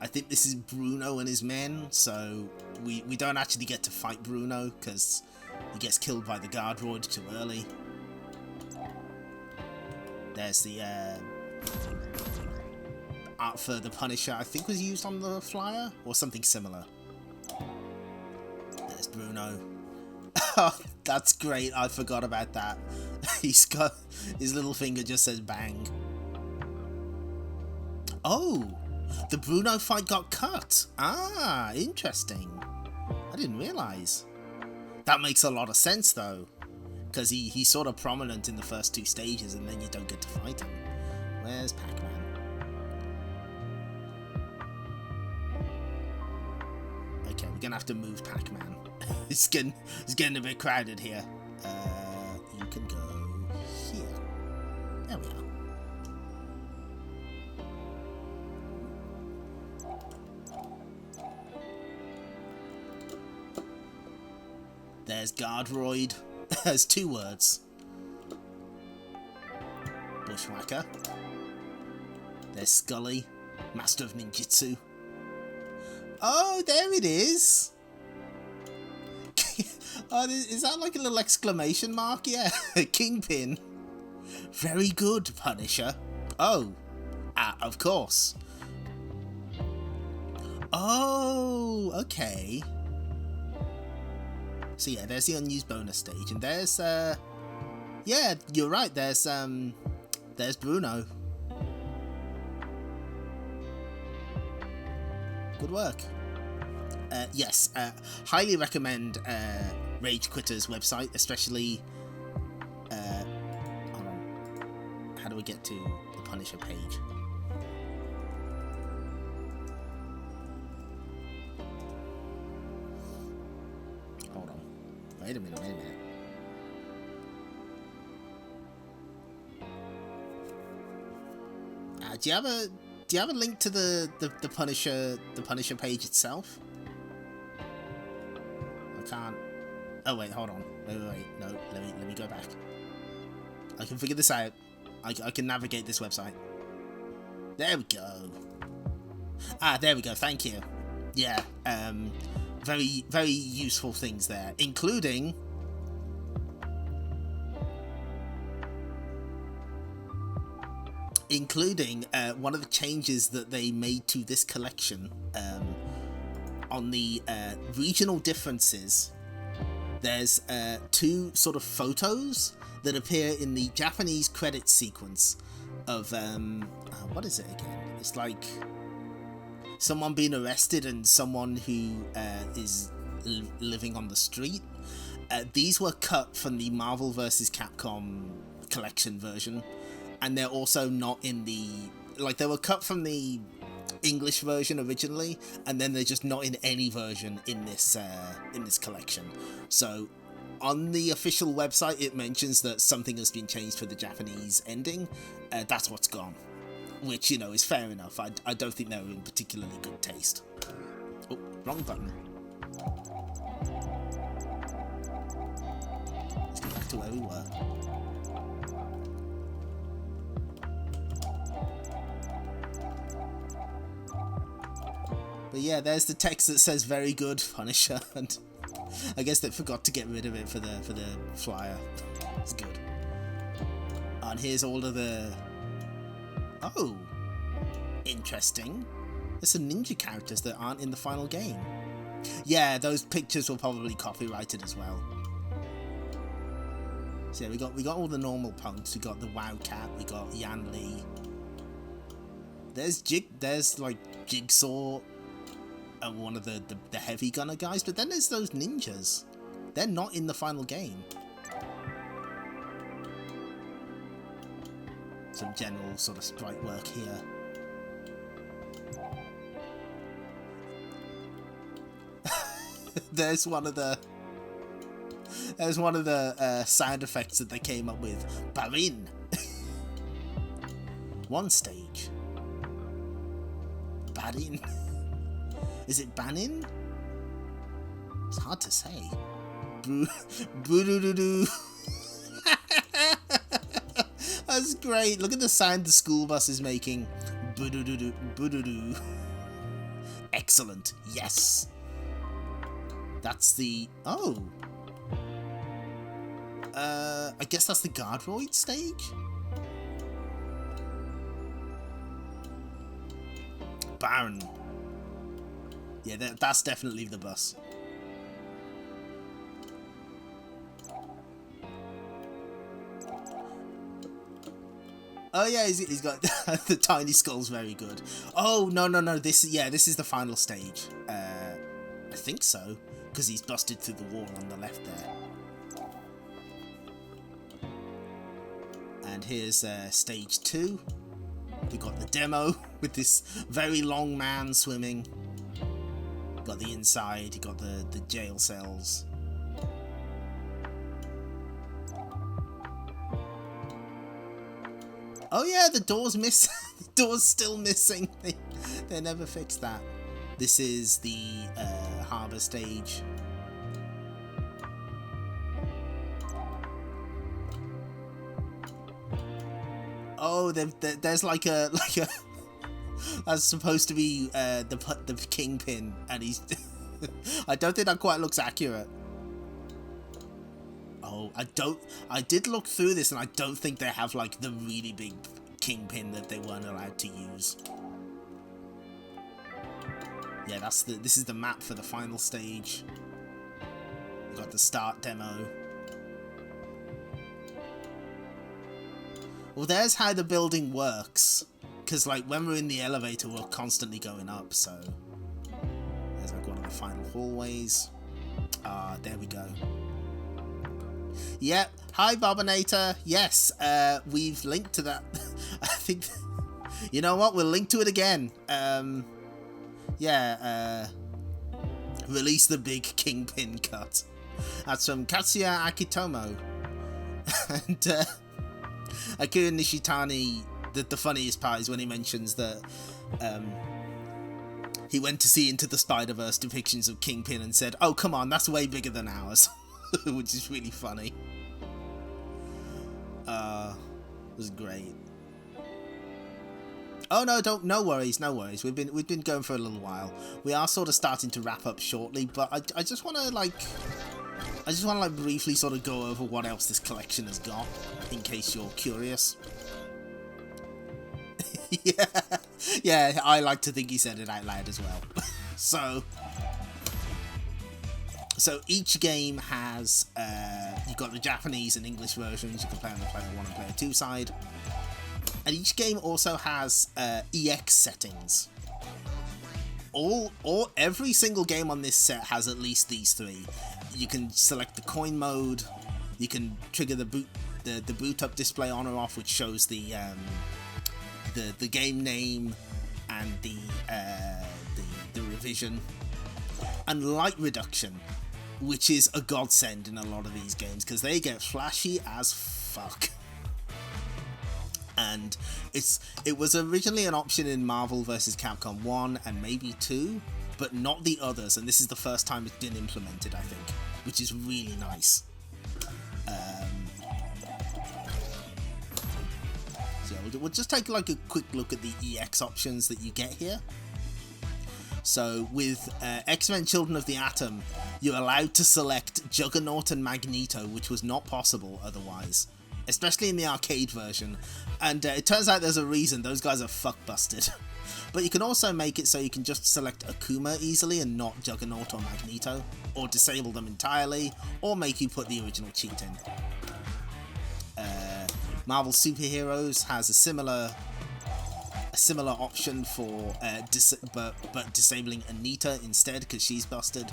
I think this is Bruno and his men, so we don't actually get to fight Bruno because he gets killed by the guard droid too early. There's the art for the Punisher, I think was used on the flyer or something similar. There's Bruno. Oh, that's great. I forgot about that. He's got his little finger just says bang. Oh, the Bruno fight got cut. Ah, interesting. I didn't realise. That makes a lot of sense though, because he's sort of prominent in the first 2 stages and then you don't get to fight him. Where's Pac-Man? Okay, we're gonna have to move Pac-Man. It's getting a bit crowded here. You can go here. There we are. There's Guardroid. There's 2 words. Bushwhacker. There's Scully, Master of Ninjutsu. Oh, there it is. Oh, is that like a little exclamation mark? Yeah, Kingpin. Very good, Punisher. Oh, of course. Oh, okay. So yeah, there's the unused bonus stage, and there's yeah, you're right. There's Bruno. Good work. Yes, highly recommend Rage Quitter's website, especially. Hold on. How do we get to the Punisher page? Hold on. Wait a minute. do you have a link to the Punisher page itself? I can't. Oh wait, hold on. Wait. No, let me go back. I can figure this out. I can navigate this website. There we go. Ah, there we go. Thank you. Yeah. Very, very useful things there, including one of the changes that they made to this collection on the regional differences. There's two sort of photos that appear in the Japanese credit sequence of what is it again? It's like someone being arrested and someone who is living on the street. These were cut from the Marvel vs. Capcom collection version, and they're also not in the, like, they were cut from the English version originally, and then they're just not in any version in this collection. So on the official website it mentions that something has been changed for the Japanese ending. That's what's gone, which, you know, is fair enough. I don't think they were in particularly good taste. Oh, wrong button. Let's get back to where we were. But yeah, there's the text that says "Very good, Punisher," and I guess they forgot to get rid of it for the flyer. It's good. And here's all of the... Oh, interesting. There's some ninja characters that aren't in the final game. Yeah, those pictures were probably copyrighted as well. So yeah, we got all the normal punks. We got the Wildcat. We got Yan Lee. There's like Jigsaw. And one of the heavy gunner guys, but then there's those ninjas. They're not in the final game. Some general sort of sprite work here. There's one of the sound effects that they came up with. Barin. One stage. Barin. Is it Banin? It's hard to say. Boo-doo-doo-doo. That's great. Look at the sound the school bus is making. Boo-doo-doo-doo. Boo-doo-doo. Excellent. Yes. That's the... Oh. I guess that's the Guardroid stage? Baron. Yeah, that's definitely the bus. Oh yeah, he's got the tiny skull's very good. Oh no, this is the final stage. I think so, because he's busted through the wall on the left there. And here's stage 2. We got the demo with this very long man swimming. Got the inside, you got the jail cells. Oh yeah, the door's missing. The door's still missing. They never fixed that. This is the harbour stage. Oh, there's like a that's supposed to be the Kingpin, and he's... I don't think that quite looks accurate. Oh, I did look through this, and I don't think they have like the really big Kingpin that they weren't allowed to use. Yeah, this is the map for the final stage. We got the start demo. Well, there's how the building works. Because, like, when we're in the elevator, we're constantly going up, so... There's, like, one of the final hallways. There we go. Yep. Hi, Bobinator. Yes, we've linked to that. I think... You know what? We'll link to it again. Release the big Kingpin cut. That's from Katsuya Akitomo. And, Akira Nishitani the funniest part is when he mentions that he went to see Into the Spider-Verse depictions of Kingpin and said, "Oh, come on, that's way bigger than ours," which is really funny. It was great. Oh no, no worries. We've been going for a little while. We are sort of starting to wrap up shortly, but I just want to briefly sort of go over what else this collection has got, in case you're curious. yeah, I like to think he said it out loud as well. So each game has, you've got the Japanese and English versions. You can play on the player 1 and player 2 side. And each game also has EX settings. Every single game on this set has at least these 3. You can select the coin mode. You can trigger the boot up display on or off, which shows the game name and the revision, and light reduction, which is a godsend in a lot of these games because they get flashy as fuck. And it was originally an option in Marvel vs. Capcom 1 and maybe 2, but not the others, and this is the first time it's been implemented, I think, which is really nice. So we'll just take like a quick look at the EX options that you get here. So with X-Men Children of the Atom, you're allowed to select Juggernaut and Magneto, which was not possible otherwise, especially in the arcade version. And it turns out there's a reason. Those guys are fuck-busted. But you can also make it so you can just select Akuma easily and not Juggernaut or Magneto, or disable them entirely, or make you put the original cheat in. Marvel Superheroes has a similar option for but disabling Anita instead because she's busted.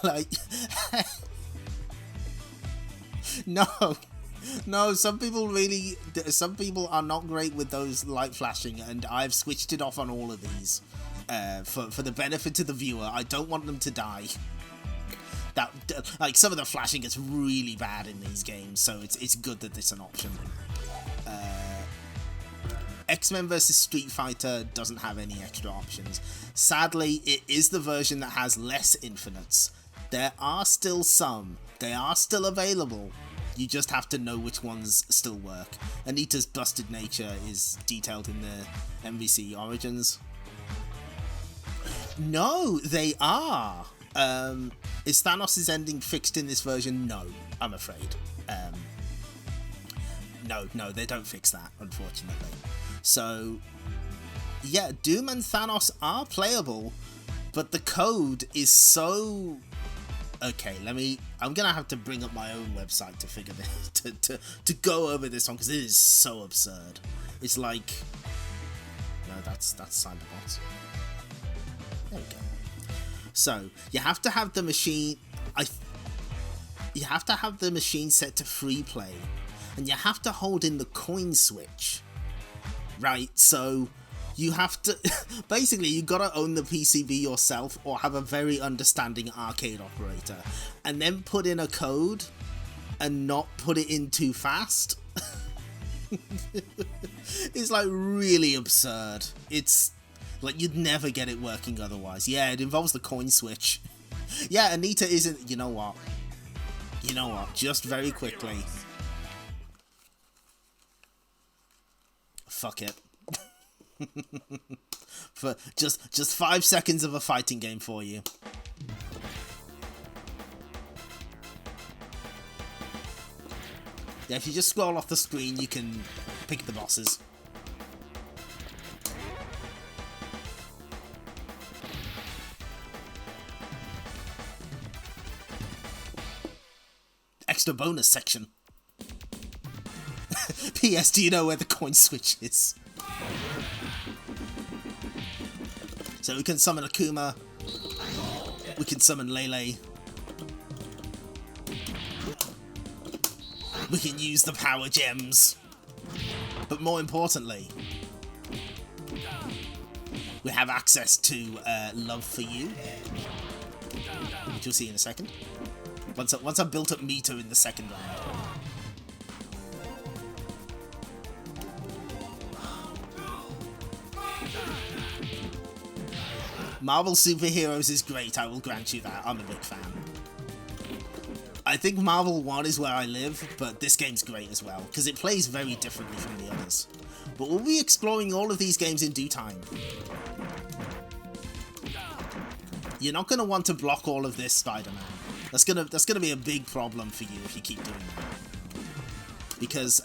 Like no, some people are not great with those light flashing, and I've switched it off on all of these for the benefit of the viewer. I don't want them to die. Like some of the flashing gets really bad in these games, so it's good that it's an option. X-Men vs Street Fighter doesn't have any extra options. Sadly, it is the version that has less infinites. There are still some. They are still available. You just have to know which ones still work. Anita's busted nature is detailed in the MVC Origins. No, they are. Is Thanos' ending fixed in this version? No, I'm afraid. No, they don't fix that, unfortunately. So, yeah, Doom and Thanos are playable, but the code is so... Okay, I'm gonna have to bring up my own website to figure this, to go over this one, because it is so absurd. It's like... No, that's Cyberbots. There we go. So, you have to have the machine... You have to have the machine set to free play, and you have to hold in the coin switch. Right, so you have to... Basically, you gotta own the PCB yourself or have a very understanding arcade operator, and then put in a code and not put it in too fast. It's like really absurd. It's like you'd never get it working otherwise. Yeah, it involves the coin switch. Yeah, Anita isn't... You know what? Just very quickly... Fuck it. For just 5 seconds of a fighting game for you. Yeah, if you just scroll off the screen, you can pick the bosses. Extra bonus section. P.S. Do you know where the coin switch is? So we can summon Akuma. We can summon Lele. We can use the power gems. But more importantly, we have access to Love for You, which you'll see in a second. Once I've built up meter in the second round. Marvel Superheroes is great, I will grant you that. I'm a big fan. I think Marvel 1 is where I live, but this game's great as well, because it plays very differently from the others. But we'll be exploring all of these games in due time. You're not going to want to block all of this, Spider-Man. That's gonna be a big problem for you if you keep doing that. Because,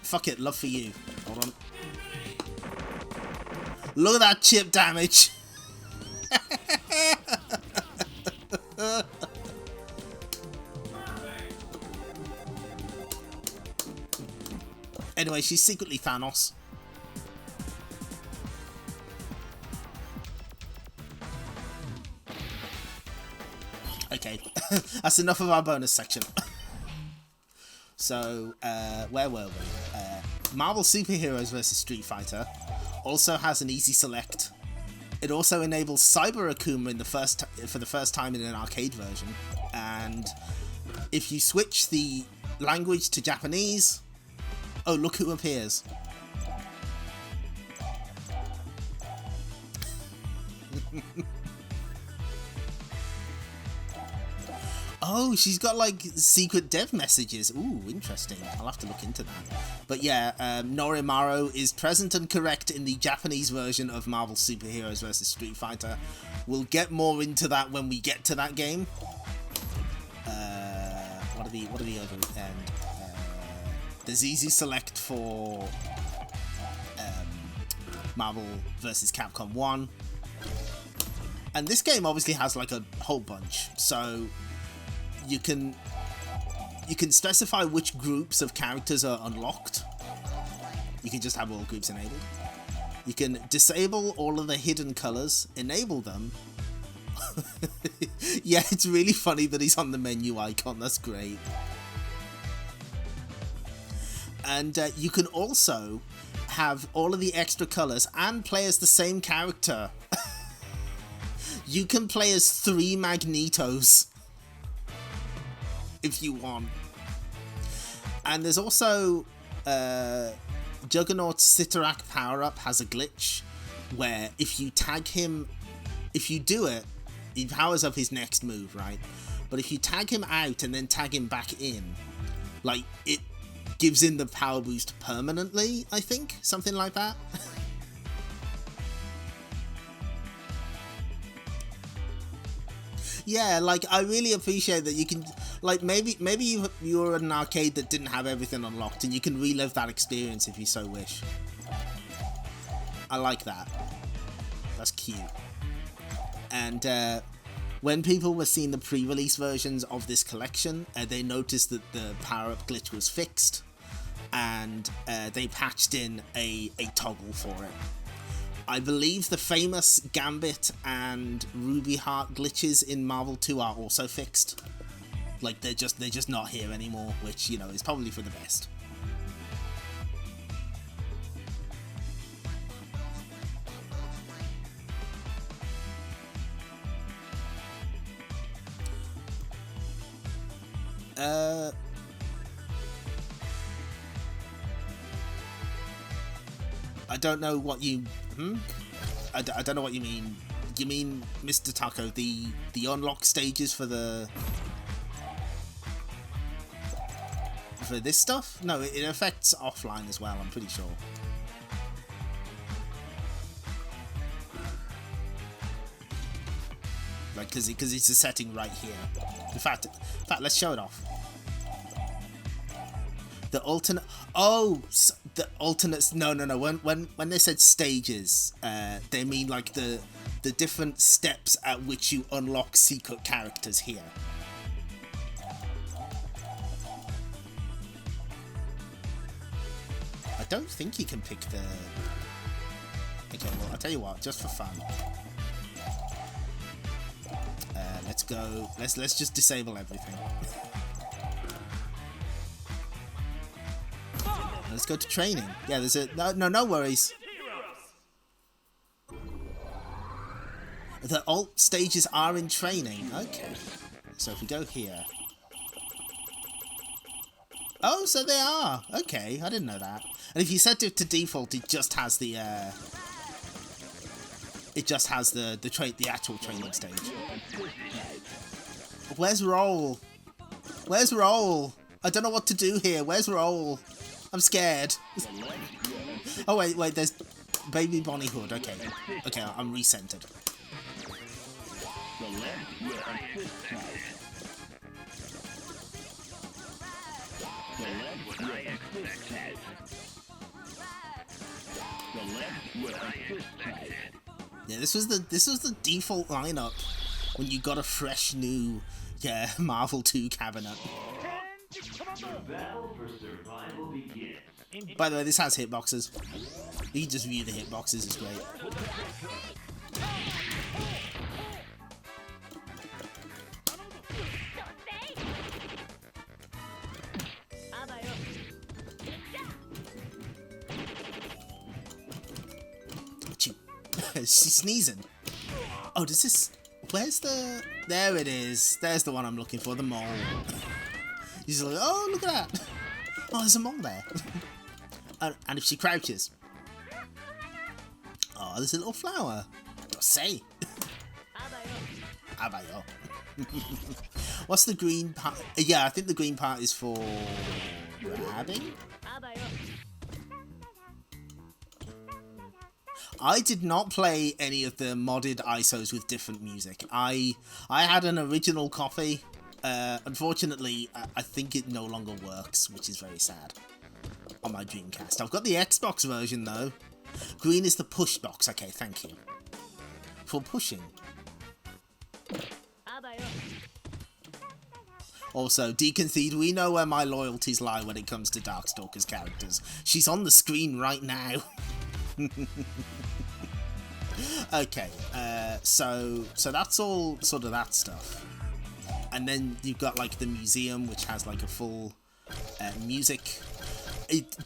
fuck it, love for you. Hold on. Look at that chip damage! Anyway, she's secretly Thanos. Okay, that's enough of our bonus section. So, where were we? Marvel Superheroes vs. Street Fighter also has an easy select. It also enables Cyber Akuma for the first time in an arcade version. And if you switch the language to Japanese... Oh, look who appears. Oh, she's got like secret dev messages. Ooh, interesting. I'll have to look into that. But yeah, Norimaru is present and correct in the Japanese version of Marvel Superheroes vs. Street Fighter. We'll get more into that when we get to that game. What are the other end? There's easy select for Marvel vs. Capcom 1. And this game obviously has like a whole bunch. So you can specify which groups of characters are unlocked. You can just have all groups enabled. You can disable all of the hidden colors, enable them. Yeah, it's really funny that he's on the menu icon. That's great. And you can also have all of the extra colors and play as the same character. You can play as 3 Magnetos if you want. And there's also Juggernaut's Sitarak power-up has a glitch where if you tag him, if you do it, he powers up his next move, right? But if you tag him out and then tag him back in, like, it gives in the power boost permanently, I think? Something like that. Yeah, like, I really appreciate that you can, like, maybe you're at an arcade that didn't have everything unlocked and you can relive that experience if you so wish. I like that. That's cute. And when people were seeing the pre-release versions of this collection, they noticed that the power-up glitch was fixed, and they patched in a toggle for it. I believe the famous Gambit and Ruby Heart glitches in Marvel 2 are also fixed. Like, they're just not here anymore, which, you know, is probably for the best. I don't know what you... I don't know what you mean. You mean, Mr. Taco, the unlock stages for the... for this stuff? No, it affects offline as well, I'm pretty sure. Like, because it's a setting right here. In fact, let's show it off. The alternate... Oh! The alternates... No. When they said stages, they mean, like, the different steps at which you unlock secret characters here. I don't think you can pick the... Okay, well, I'll tell you what, just for fun. Let's go... Let's just disable everything. Let's go to training. Yeah, there's a... No worries. The alt stages are in training. Okay. So if we go here... Oh, so they are. Okay, I didn't know that. And if you set it to default, it just has the... It just has the actual training stage. Where's Roll? Where's Roll? I don't know what to do here. Where's Roll? I'm scared. Oh wait, there's Baby Bonnie Hood. Okay, I'm recentered. Yeah, this was the default lineup when you got a fresh new Marvel 2 cabinet. By the way, this has hitboxes. You can just view the hitboxes, it's great. She's sneezing. Oh, does this... Where's the... There it is. There's the one I'm looking for, the mole. He's like, oh, look at that. Oh, there's a mole there. And if she crouches... Oh, there's a little flower. Say. Abayo. What's the green part? Yeah, I think the green part is for... grabbing? I did not play any of the modded ISOs with different music. I had an original copy. Unfortunately, I think it no longer works, which is very sad, on my Dreamcast. I've got the Xbox version, though. Green is the push box. Okay, thank you. For pushing. Also, Deconceed, we know where my loyalties lie when it comes to Darkstalker's characters. She's on the screen right now. Okay, so that's all sort of that stuff. And then you've got like the museum, which has like a full music.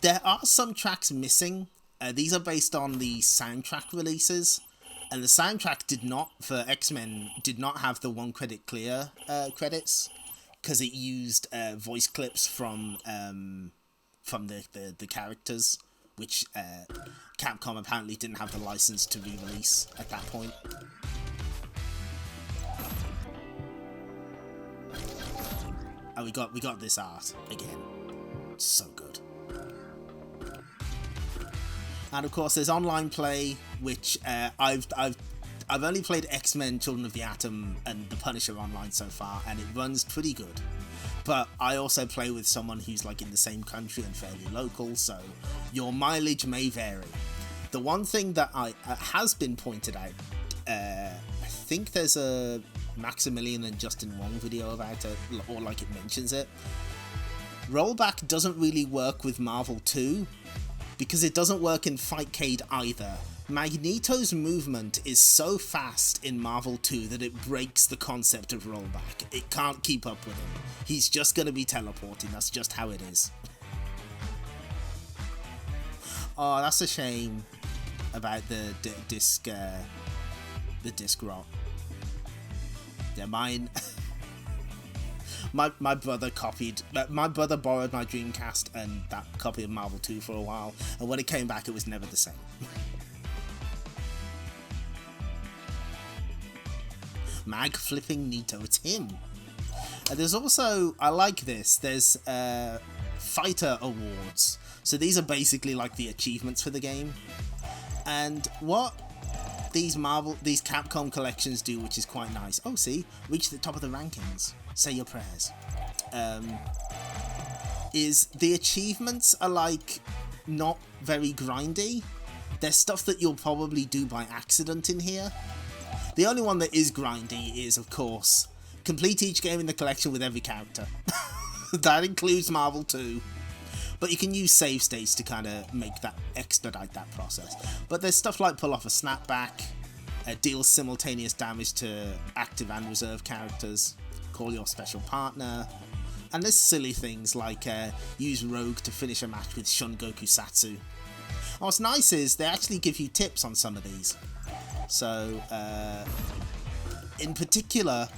There are some tracks missing. These are based on the soundtrack releases, and the soundtrack for X-Men did not have the 1 credit clear credits, because it used voice clips from the characters, which Capcom apparently didn't have the license to re-release at that point. And we got this art again. It's so good. And of course, there's online play, which I've only played X-Men: Children of the Atom and The Punisher online so far, and it runs pretty good. But I also play with someone who's like in the same country and fairly local, so your mileage may vary. The one thing that has been pointed out, I think there's a Maximilian and Justin Wong video about it, or like it mentions it. Rollback doesn't really work with Marvel 2, because it doesn't work in Fightcade either. Magneto's movement is so fast in Marvel 2 that it breaks the concept of rollback. It can't keep up with him. He's just going to be teleporting, that's just how it is. Oh, that's a shame about the disc rot. Yeah, mine... My brother borrowed my Dreamcast and that copy of Marvel 2 for a while, and when it came back it was never the same. Mag flipping Nito, it's him. There's also, I like this, there's fighter awards. So these are basically like the achievements for the game. And what these Capcom collections do, which is quite nice. Oh, see, reach the top of the rankings. Say your prayers. Is the achievements are like not very grindy. There's stuff that you'll probably do by accident in here. The only one that is grindy is, of course, complete each game in the collection with every character. That includes Marvel 2. But you can use save states to kind of expedite that process. But there's stuff like pull off a snapback, deal simultaneous damage to active and reserve characters, call your special partner, and there's silly things like use Rogue to finish a match with Shun Goku Satsu. And what's nice is they actually give you tips on some of these. So, in particular,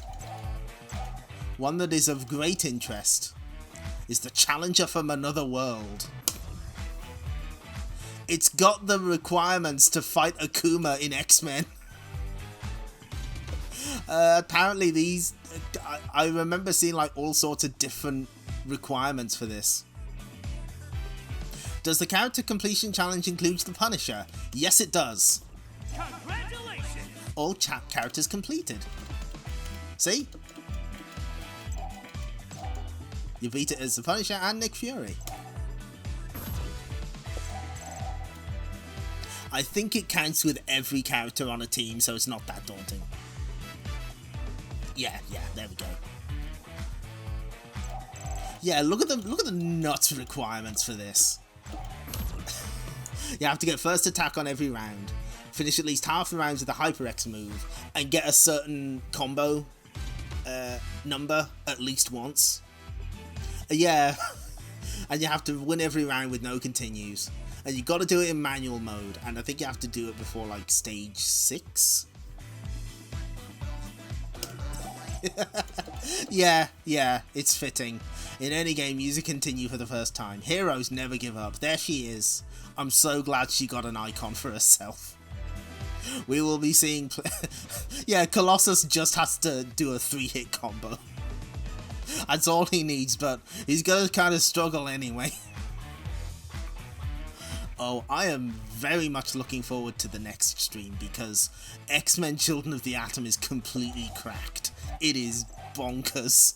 one that is of great interest is the Challenger from Another World. It's got the requirements to fight Akuma in X-Men. Apparently these, I remember seeing like all sorts of different requirements for this. Does the character completion challenge include the Punisher? Yes, it does. Congratulations! All chat characters completed. See? You beat it as the Punisher and Nick Fury. I think it counts with every character on a team, so it's not that daunting. Yeah, there we go. Yeah, look at the nuts requirements for this. You have to get first attack on every round, finish at least half the rounds with a Hyper X move, and get a certain combo number at least once. Yeah, and you have to win every round with no continues. And you got to do it in manual mode, and I think you have to do it before like stage 6. Yeah, it's fitting. In any game, use a continue for the first time. Heroes never give up. There she is. I'm so glad she got an icon for herself. We will be seeing... Yeah, Colossus just has to do a 3-hit combo. That's all he needs, but he's gonna kind of struggle anyway. Oh, I am very much looking forward to the next stream because X-Men Children of the Atom is completely cracked. It is bonkers.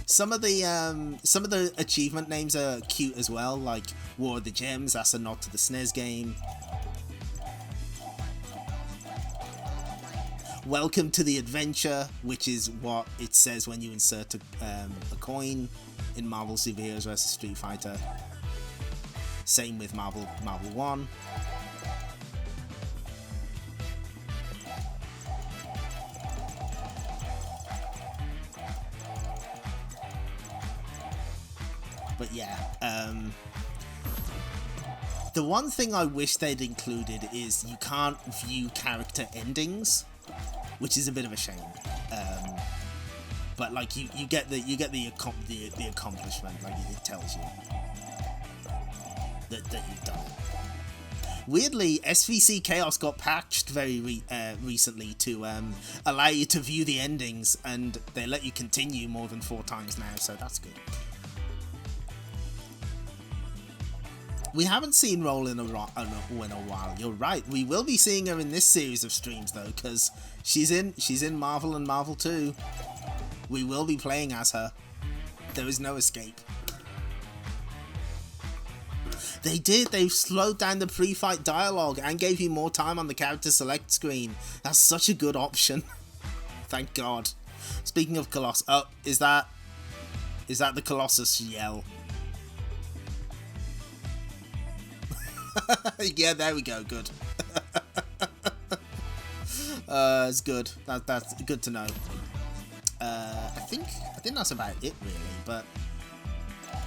Some of the achievement names are cute as well, like War of the Gems, that's a nod to the SNES game. Welcome to the Adventure, which is what it says when you insert a coin in Marvel Super Heroes vs Street Fighter. Same with Marvel 1. But yeah, the one thing I wish they'd included is you can't view character endings, which is a bit of a shame. But like you get the accomplishment, like it tells you that you've done it. Weirdly, SVC Chaos got patched very recently to allow you to view the endings, and they let you continue more than 4 times now, so that's good. We haven't seen Roll in a while. You're right. We will be seeing her in this series of streams though, because she's in Marvel and Marvel 2. We will be playing as her. There is no escape. They did. They've slowed down the pre-fight dialogue and gave you more time on the character select screen. That's such a good option. Thank God. Speaking of Colossus, oh, is that the Colossus yell? Yeah, there we go. Good. It's good. That's good to know. I think that's about it really. But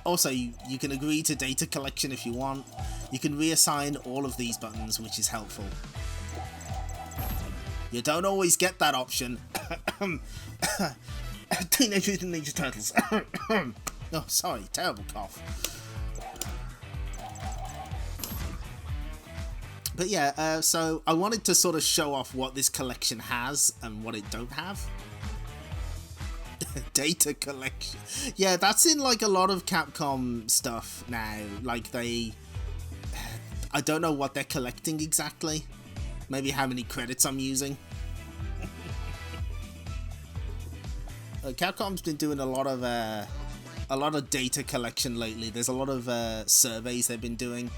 also, you can agree to data collection if you want. You can reassign all of these buttons, which is helpful. You don't always get that option. Teenage Mutant Ninja Turtles. Oh, sorry, terrible cough. But yeah, so I wanted to sort of show off what this collection has and what it don't have. Data collection. Yeah, that's in like a lot of Capcom stuff now. Like I don't know what they're collecting exactly. Maybe how many credits I'm using. Capcom's been doing a lot of data collection lately. There's a lot of surveys they've been doing.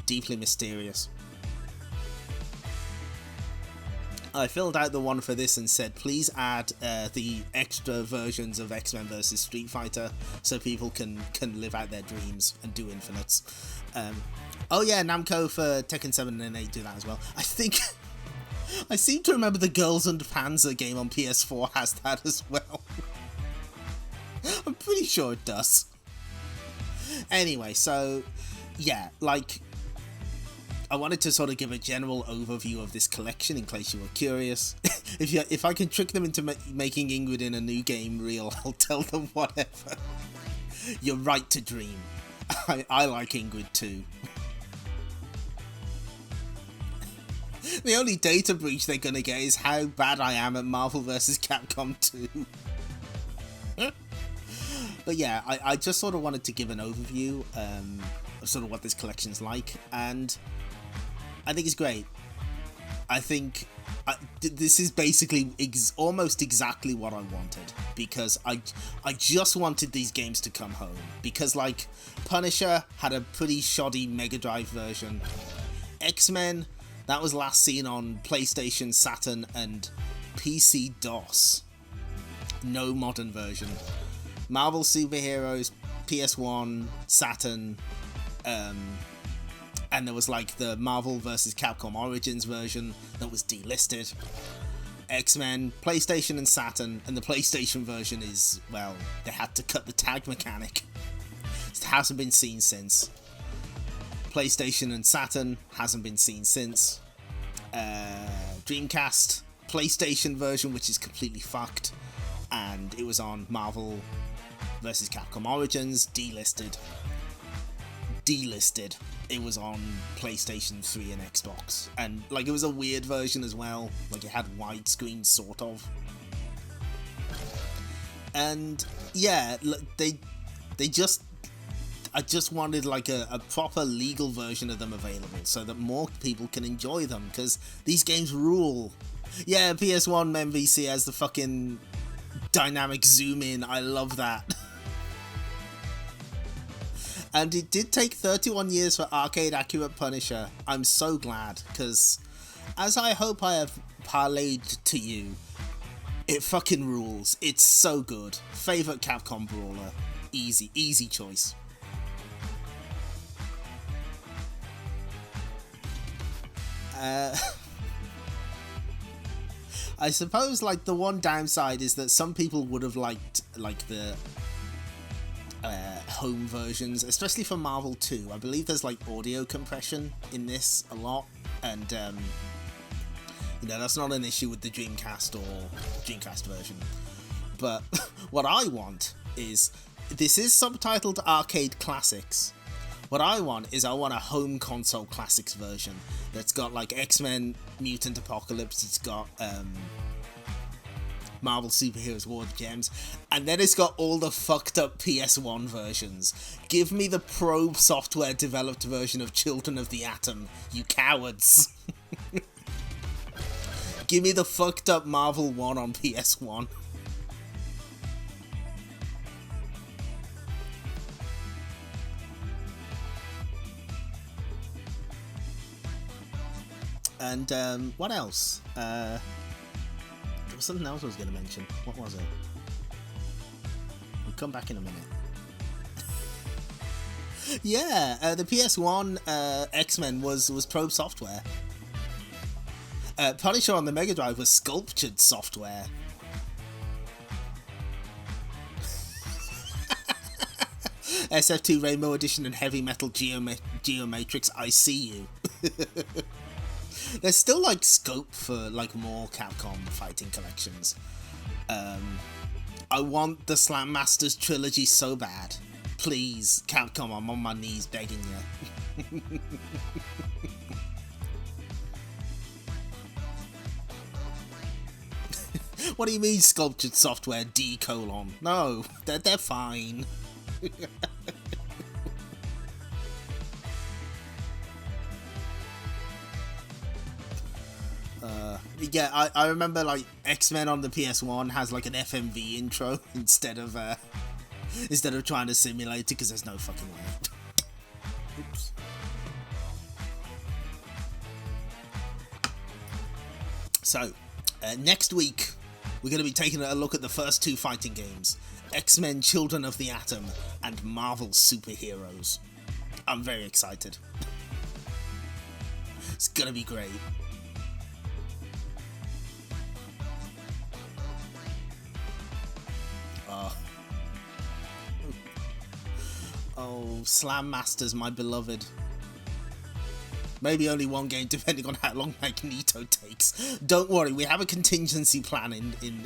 Deeply mysterious. I filled out the one for this and said please add the extra versions of X-Men vs Street Fighter so people can live out their dreams and do infinites. Oh yeah, Namco for Tekken 7 and 8 do that as well. I think I seem to remember the Girls and Panzer game on PS4 has that as well. I'm pretty sure it does. Anyway, so yeah, like I wanted to sort of give a general overview of this collection in case you were curious. If I can trick them into making Ingrid in a new game real, I'll tell them whatever. You're right to dream. I like Ingrid too. The only data breach they're gonna get is how bad I am at Marvel vs. Capcom 2. But yeah, I just sort of wanted to give an overview of sort of what this collection's like, and I think it's great. I think this is basically almost exactly what I wanted, because I just wanted these games to come home, because like Punisher had a pretty shoddy Mega Drive version. X-Men, that was last seen on PlayStation, Saturn and PC DOS. No modern version. Marvel Superheroes, PS1, Saturn, and there was like the Marvel vs. Capcom Origins version that was delisted. X-Men, PlayStation and Saturn, and the PlayStation version is, well, they had to cut the tag mechanic. It hasn't been seen since. PlayStation and Saturn hasn't been seen since. Dreamcast, PlayStation version, which is completely fucked, and it was on Marvel vs. Capcom Origins, delisted. It was on PlayStation 3 and Xbox, and like it was a weird version as well, like it had widescreen sort of. And yeah, I just wanted like a proper legal version of them available so that more people can enjoy them, because these games rule. Yeah, PS1 MVC has the fucking dynamic zoom in, I love that. And it did take 31 years for arcade accurate Punisher. I'm so glad, because as I hope I have parlayed to you, it fucking rules. It's so good. Favorite Capcom brawler. Easy choice. I suppose like the one downside is that some people would have liked like the home versions, especially for Marvel 2. I believe there's like audio compression in this a lot, and you know, that's not an issue with the Dreamcast or Dreamcast version. But what I want is, this is subtitled Arcade Classics. What I want is, I want a home console classics version that's got like X-Men Mutant Apocalypse, it's got Marvel Superheroes War of the Gems, and then it's got all the fucked up PS1 versions. Give me the Probe Software developed version of Children of the Atom, you cowards. Give me the fucked up Marvel 1 on PS1. And what else? There was something else I was going to mention. What was it? We'll come back in a minute. Yeah, the PS1 X-Men was Probe Software. Punisher on the Mega Drive was Sculptured Software. SF2 Rainbow Edition and Heavy Metal Geomatrix, I see you. There's still like scope for like more Capcom Fighting Collections. I want the Slam Masters trilogy so bad. Please, Capcom, I'm on my knees begging you. What do you mean Sculptured Software D:? No, they're fine. Yeah, I remember like X-Men on the PS1 has like an FMV intro instead of trying to simulate it, because there's no fucking way. Oops. So, next week we're going to be taking a look at the first two fighting games, X-Men Children of the Atom and Marvel Superheroes. I'm very excited. It's going to be great. Oh, Slam Masters, my beloved. Maybe only one game, depending on how long Magneto takes. Don't worry, we have a contingency plan in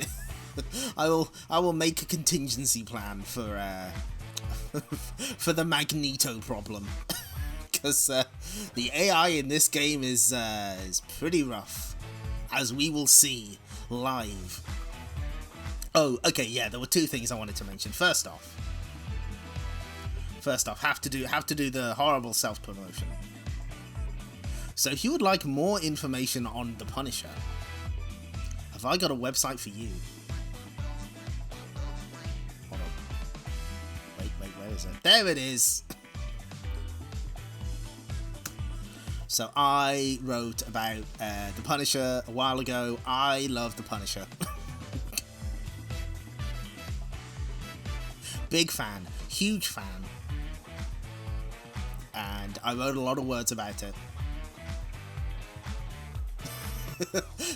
I will make a contingency plan for the Magneto problem. because the AI in this game is pretty rough, as we will see live. Oh, okay, yeah, there were two things I wanted to mention. First off, have to do the horrible self-promotion. So if you would like more information on the Punisher, have I got a website for you? Hold on. Wait, where is it? There it is! So I wrote about the Punisher a while ago. I love the Punisher. Big fan, huge fan. And I wrote a lot of words about it.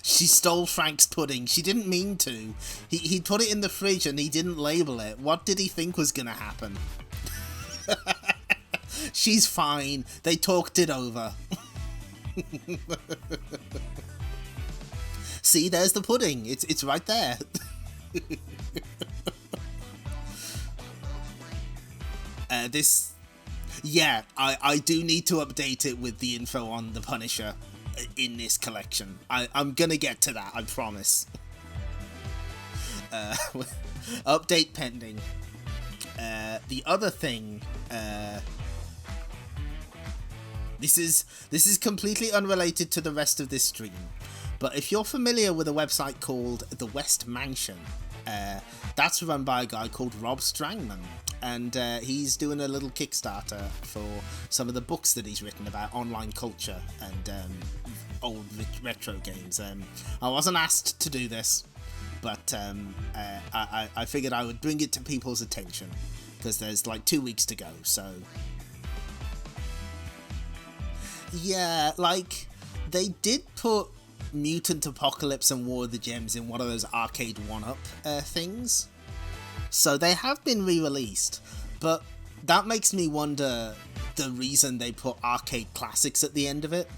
She stole Frank's pudding. She didn't mean to. He put it in the fridge and he didn't label it. What did he think was gonna happen? She's fine. They talked it over. See, there's the pudding. It's right there. Yeah, I do need to update it with the info on the Punisher in this collection. I'm gonna get to that, I promise. Update pending. The other thing, this is completely unrelated to the rest of this stream, but if you're familiar with a website called The West Mansion, that's run by a guy called Rob Strangman, and he's doing a little Kickstarter for some of the books that he's written about online culture and old retro games. I wasn't asked to do this, but I figured I would bring it to people's attention, because there's like 2 weeks to go, so... Yeah, like, they did put Mutant Apocalypse and War of the Gems in one of those arcade 1-up things, so they have been re-released, but that makes me wonder the reason they put arcade classics at the end of it,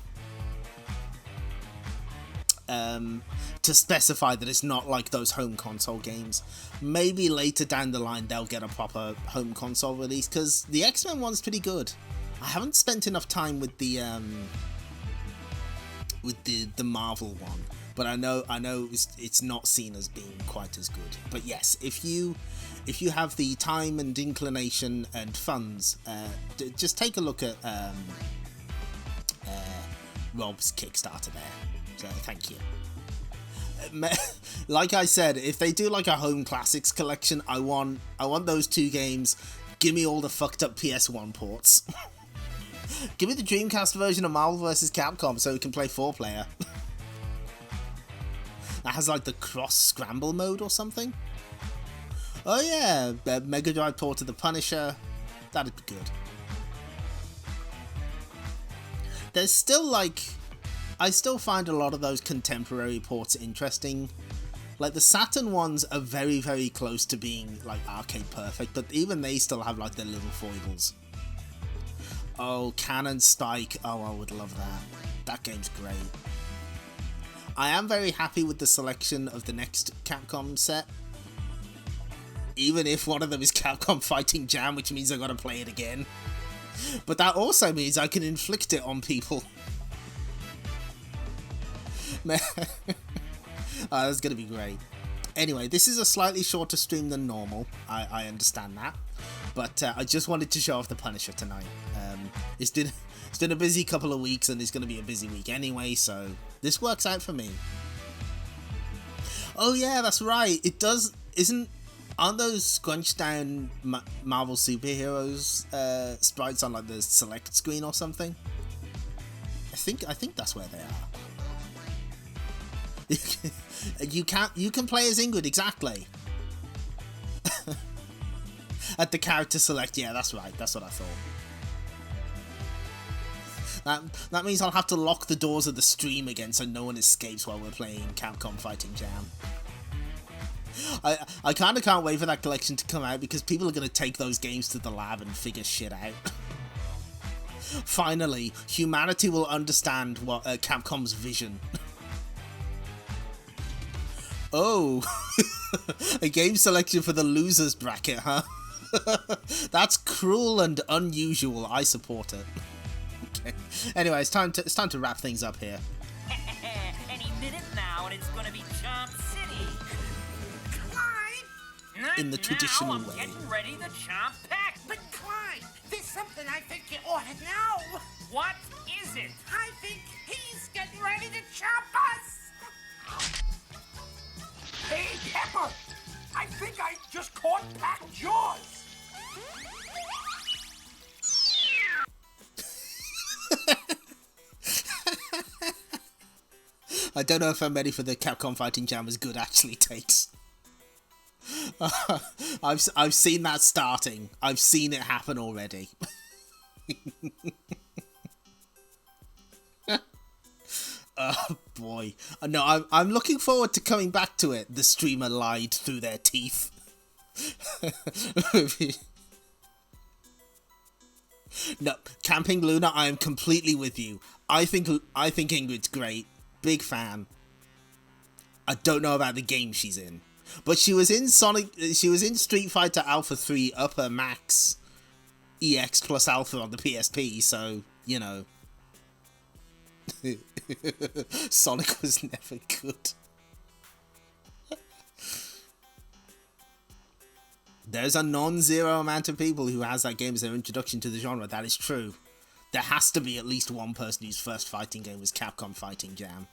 to specify that it's not like those home console games. Maybe later down the line they'll get a proper home console release, because the X-Men one's pretty good. I haven't spent enough time with the Marvel one, but I know it's not seen as being quite as good. But yes, if you have the time and inclination and funds, just take a look at Rob's Kickstarter there. So thank you. Like I said, if they do like a home classics collection, I want those two games. Give me all the fucked up PS1 ports. Give me the Dreamcast version of Marvel vs. Capcom so we can play 4-player. That has like the cross scramble mode or something. Oh yeah, Mega Drive port of the Punisher. That'd be good. There's still like... I still find a lot of those contemporary ports interesting. Like the Saturn ones are very, very close to being like arcade perfect, but even they still have like their little foibles. Oh, Cannon Strike. Oh, I would love that. That game's great. I am very happy with the selection of the next Capcom set. Even if one of them is Capcom Fighting Jam, which means I gotta play it again. But that also means I can inflict it on people. That's gonna be great. Anyway, this is a slightly shorter stream than normal. I understand that. But I just wanted to show off the Punisher tonight. It's been a busy couple of weeks, and it's going to be a busy week anyway, so this works out for me. Oh yeah, that's right. It does. Aren't those scrunched down Marvel superheroes sprites on like the select screen or something? I think that's where they are. You can play as Ingrid, exactly. At the character select, yeah, that's right. That's what I thought. That means I'll have to lock the doors of the stream again so no one escapes while we're playing Capcom Fighting Jam. I kind of can't wait for that collection to come out, because people are going to take those games to the lab and figure shit out. Finally, humanity will understand what Capcom's vision. Oh, a game selection for the losers bracket, huh? That's cruel and unusual. I support it. Okay. Anyway, it's time to wrap things up here. Any minute now, and it's gonna be Chomp City. Clyde? Not In the now, traditional I'm way. getting ready to chomp pack. But Clyde, there's something I think you ought to know. What is it? I think he's getting ready to chop us. Hey, Pepper! I think I just caught Pack's jaws. I don't know if I'm ready for the Capcom Fighting Jam as good actually takes. I've seen that starting. I've seen it happen already. Oh boy. No, I'm looking forward to coming back to it. The streamer lied through their teeth. No, Camping Luna, I am completely with you. I think Ingrid's great. Big fan. I don't know about the game she's in. But she was in Street Fighter Alpha 3 Upper Max EX plus Alpha on the PSP, so, you know. Sonic was never good. There's a non-zero amount of people who has that game as their introduction to the genre. That is true. There has to be at least one person whose first fighting game was Capcom Fighting Jam.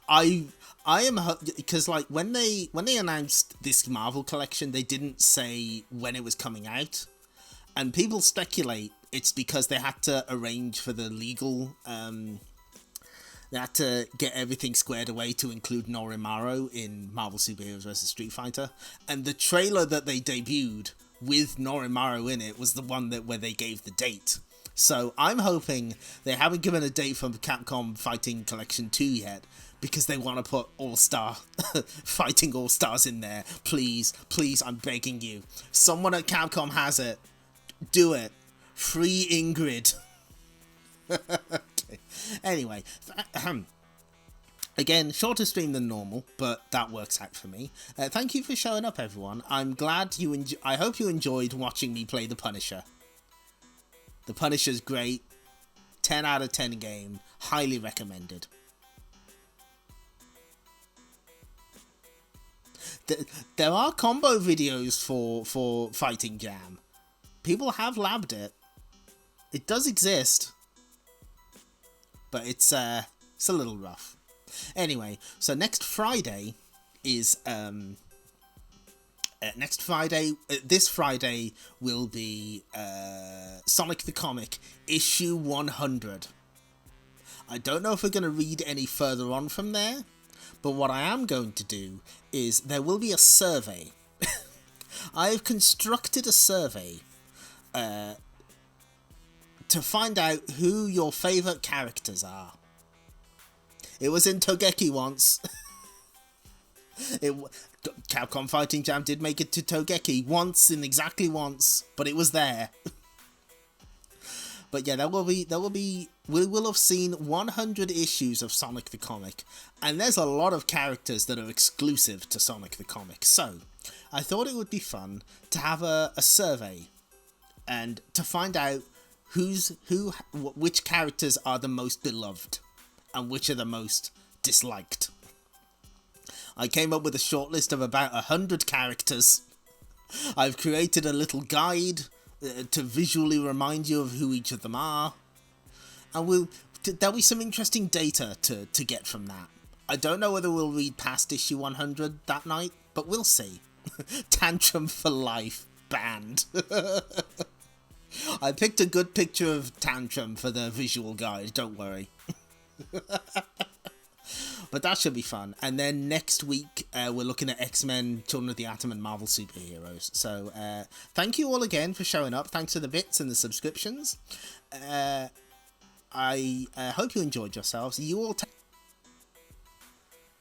I am, because like when they announced this Marvel collection, they didn't say when it was coming out, and people speculate it's because they had to arrange for the legal, they had to get everything squared away to include Norimaru in Marvel Superheroes vs. Street Fighter, and the trailer that they debuted with Norimaru in it was the one where they gave the date. So I'm hoping they haven't given a date for Capcom Fighting Collection 2 yet, because they want to put All-Star, Fighting All-Stars in there. Please, please, I'm begging you. Someone at Capcom has it. Do it. Free Ingrid. Okay. Anyway, again, shorter stream than normal, but that works out for me. Thank you for showing up, everyone. I'm glad I hope you enjoyed watching me play the Punisher. The Punisher's great. 10 out of 10 game. Highly recommended. There are combo videos for Fighting Jam. People have labbed it. It does exist. But it's a little rough. Anyway, so next Friday is this Friday will be Sonic the Comic issue 100. I don't know if we're going to read any further on from there, but what I am going to do is there will be a survey. I have constructed a survey to find out who your favourite characters are. It was in Togeki once. Capcom Fighting Jam did make it to Togeki once, exactly once, but it was there. But yeah, we will have seen 100 issues of Sonic the Comic, and there's a lot of characters that are exclusive to Sonic the Comic, so I thought it would be fun to have a survey and to find out which characters are the most beloved and which are the most disliked. I came up with a short list of about 100 characters. I've created a little guide to visually remind you of who each of them are. And there'll be some interesting data to get from that. I don't know whether we'll read past issue 100 that night, but we'll see. Tantrum for life. Banned. I picked a good picture of Tantrum for the visual guide, don't worry. But that should be fun. And then next week, we're looking at X-Men, Children of the Atom, and Marvel Superheroes. So, thank you all again for showing up. Thanks for the bits and the subscriptions. I hope you enjoyed yourselves. You all